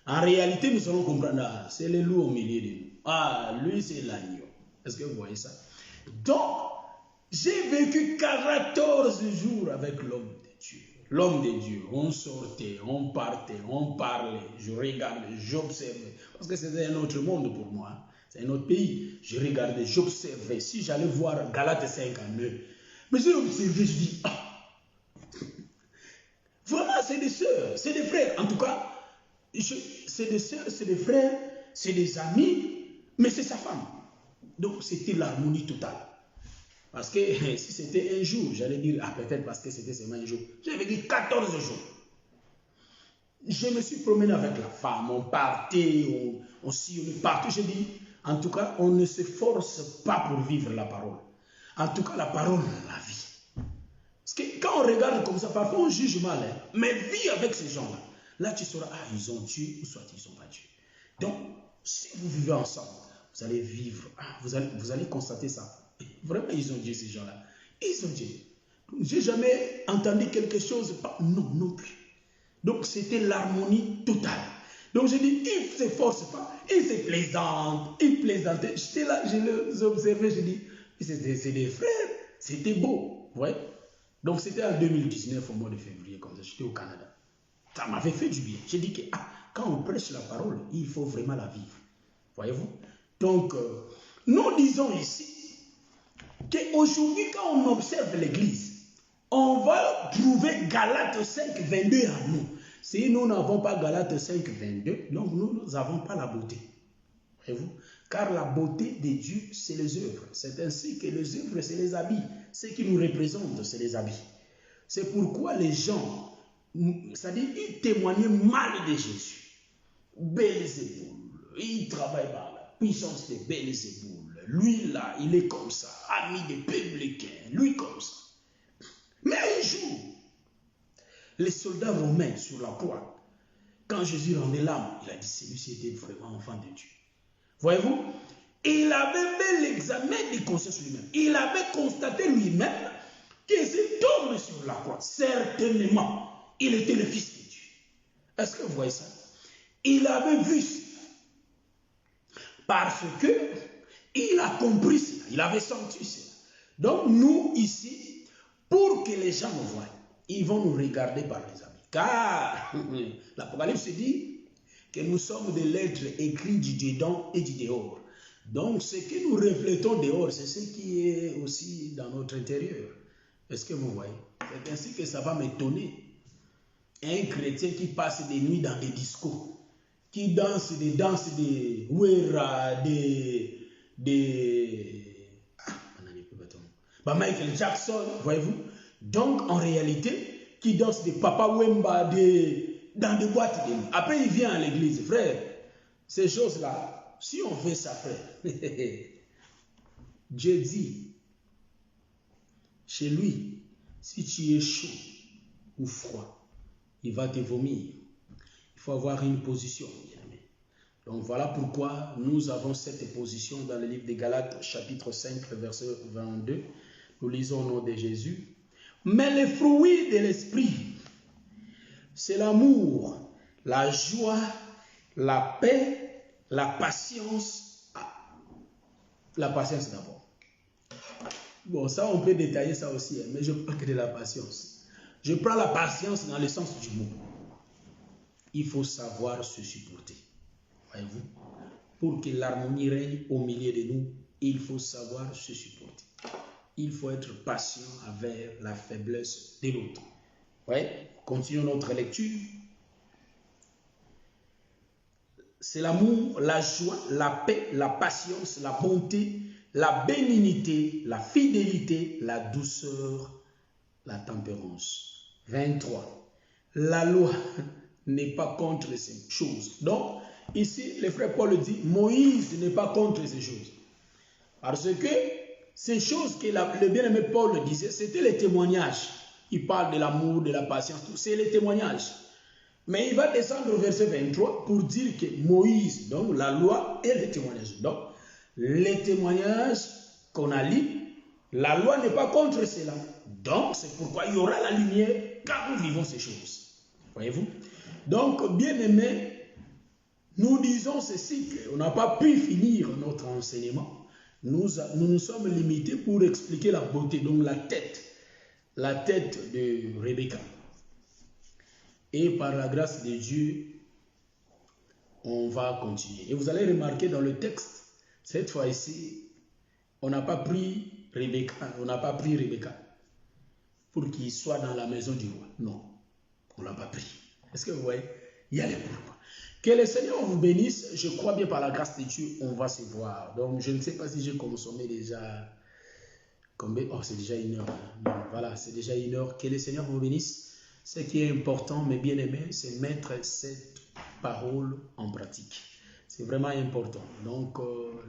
en réalité, nous allons comprendre, ah, c'est le loup au milieu de nous. Ah, lui, c'est l'agneau. Est-ce que vous voyez ça? Donc, j'ai vécu 14 jours avec l'homme de Dieu. L'homme de Dieu, on sortait, on partait, on parlait, je regardais, j'observais. Parce que c'était un autre monde pour moi. C'est un autre pays. Je regardais, j'observais. Si j'allais voir Galates 59, mais j'ai observé, je dis, ah, vraiment, c'est des sœurs, c'est des frères. En tout cas, c'est des sœurs, c'est des frères, c'est des amis, mais c'est sa femme. Donc, c'était l'harmonie totale. Parce que si c'était un jour, j'allais dire, ah peut-être parce que c'était seulement un jour. J'avais dit 14 jours. Je me suis promené avec la femme, on partait, on sillonnait partout. J'ai dit, en tout cas, on ne se force pas pour vivre la parole. En tout cas, la parole, la vie. Parce que quand on regarde comme ça, parfois on juge mal. Hein, mais vis avec ces gens-là. Là, tu sauras, ah, ils ont Dieu, ou soit ils n'ont pas Dieu. Donc, si vous vivez ensemble, vous allez vivre, ah, vous allez constater ça. Vraiment, ils ont Dieu, ces gens-là. Ils ont Dieu. J'ai jamais entendu quelque chose. Non, non plus. Donc c'était l'harmonie totale. Donc je dis, il ne s'efforce pas, il se plaisante, il plaisantait. J'étais là, je les observais, je dis, c'est des frères, c'était beau. Vous voyez? Donc c'était en 2019, au mois de février, comme ça, j'étais au Canada. Ça m'avait fait du bien. J'ai dit que quand on prêche la parole, il faut vraiment la vivre. Voyez-vous? Donc, nous disons ici qu'aujourd'hui, quand on observe l'Église, on va trouver Galates 5, 22 en nous. Si nous n'avons pas Galates 5, 22, donc nous n'avons pas la beauté. Voyez-vous? Car la beauté de Dieu, c'est les œuvres. C'est ainsi que les œuvres, c'est les habits. Ce qui nous représente, c'est les habits. C'est pourquoi les gens, c'est-à-dire, ils témoignaient mal de Jésus. Belzéboul, il travaille par la puissance de Belzéboul. Lui là, il est comme ça, ami des publicains, lui comme ça. Mais un jour, les soldats romains sur la croix, quand Jésus rendait l'âme, il a dit celui-ci était vraiment enfant de Dieu. Voyez-vous? Il avait fait l'examen de conscience lui-même. Il avait constaté lui-même que cet homme sur la croix, certainement, il était le Fils de Dieu. Est-ce que vous voyez ça? Il avait vu ça. Parce que il a compris cela. Il avait senti cela. Donc nous, ici, pour que les gens nous voient, ils vont nous regarder par les amis. Car l'Apocalypse dit que nous sommes des lettres écrites du dedans et du dehors. Donc ce que nous reflétons dehors, c'est ce qui est aussi dans notre intérieur. Est-ce que vous voyez? C'est ainsi que ça va m'étonner. Un chrétien qui passe des nuits dans des discos, qui danse des danses de Wera, Michael Jackson, voyez-vous? Donc, en réalité, qui danse des Papa Wemba dans des boîtes de nuit. Après, il vient à l'église, frère. Ces choses-là, si on fait ça, frère, Dieu dit, chez lui, si tu es chaud ou froid, il va te vomir. Il faut avoir une position, bien aimé. Donc voilà pourquoi nous avons cette position dans le livre des Galates, chapitre 5, verset 22. Nous lisons au nom de Jésus. Mais les fruits de l'esprit, c'est l'amour, la joie, la paix, la patience. La patience d'abord. Bon, ça on peut détailler ça aussi, mais je parle que de la patience. Je prends la patience dans le sens du mot. Il faut savoir se supporter. Voyez-vous? Pour que l'harmonie règne au milieu de nous, il faut savoir se supporter. Il faut être patient avec la faiblesse de l'autre. Ouais. Continuons notre lecture. C'est l'amour, la joie, la paix, la patience, la bonté, la bénignité, la fidélité, la douceur, la tempérance. 23. La loi n'est pas contre ces choses. Donc, ici, le frère Paul dit, Moïse n'est pas contre ces choses. Parce que ces choses que le bien-aimé Paul disait, c'était les témoignages. Il parle de l'amour, de la patience, tout. C'est les témoignages. Mais il va descendre au verset 23 pour dire que Moïse, donc la loi et les témoignages. Donc, les témoignages qu'on a lus, la loi n'est pas contre cela. Donc, c'est pourquoi il y aura la lumière quand nous vivons ces choses. Voyez-vous? Donc, bien aimé, nous disons ceci, qu'on n'a pas pu finir notre enseignement. Nous nous sommes limités pour expliquer la beauté, donc la tête de Rebecca. Et par la grâce de Dieu, on va continuer. Et vous allez remarquer dans le texte, cette fois-ci, on n'a pas pris Rebecca pour qu'il soit dans la maison du roi. Non, on ne l'a pas pris. Est-ce que vous voyez? Il y a les pourquoi. Que le Seigneur vous bénisse. Je crois bien par la grâce de Dieu, on va se voir. Donc, je ne sais pas si j'ai consommé déjà. Oh, c'est déjà 1 heure. Non, voilà, c'est déjà 1 heure. Que le Seigneur vous bénisse. Ce qui est important, mes bien-aimés, c'est mettre cette parole en pratique. C'est vraiment important. Donc,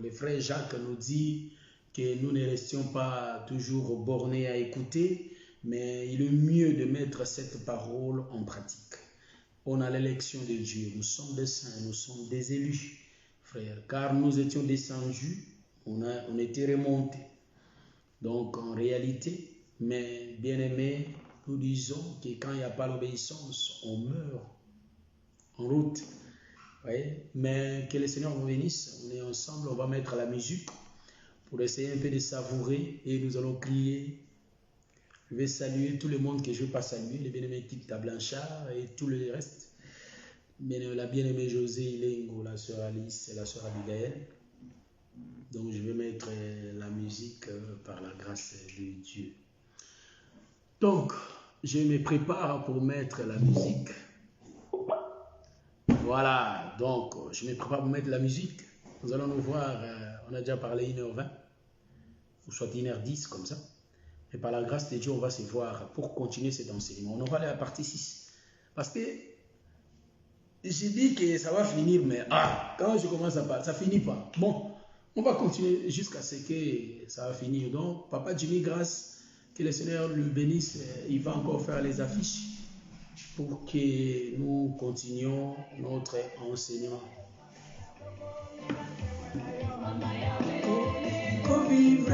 le frère Jacques nous dit que nous ne restions pas toujours bornés à écouter, mais il est mieux de mettre cette parole en pratique. On a l'élection de Dieu. Nous sommes des saints, nous sommes des élus, frères, car nous étions descendus, on était remontés. Donc, en réalité, Mais bien aimé, nous disons que quand il n'y a pas l'obéissance, on meurt en route. Oui. Mais que le Seigneur vous bénisse. On est ensemble, on va mettre la musique pour essayer un peu de savourer et nous allons crier. Je vais saluer tout le monde que je ne vais pas saluer, les bien-aimés Tita Blanchard et tout le reste. La bien-aimée José Ilengo, la sœur Alice et la sœur Abigail. Donc je vais mettre la musique par la grâce de Dieu. Donc, je me prépare pour mettre la musique. Voilà, donc je me prépare pour mettre la musique. Nous allons nous voir, on a déjà parlé 1h20, ou soit 1h10 comme ça. Et par la grâce de Dieu, on va se voir pour continuer cet enseignement. On va aller à la partie 6. Parce que j'ai dit que ça va finir, mais quand je commence à parler, ça ne finit pas. Bon, on va continuer jusqu'à ce que ça va finir. Donc, Papa Jimmy, grâce, que le Seigneur le bénisse, il va encore faire les affiches pour que nous continuions notre enseignement. Vivre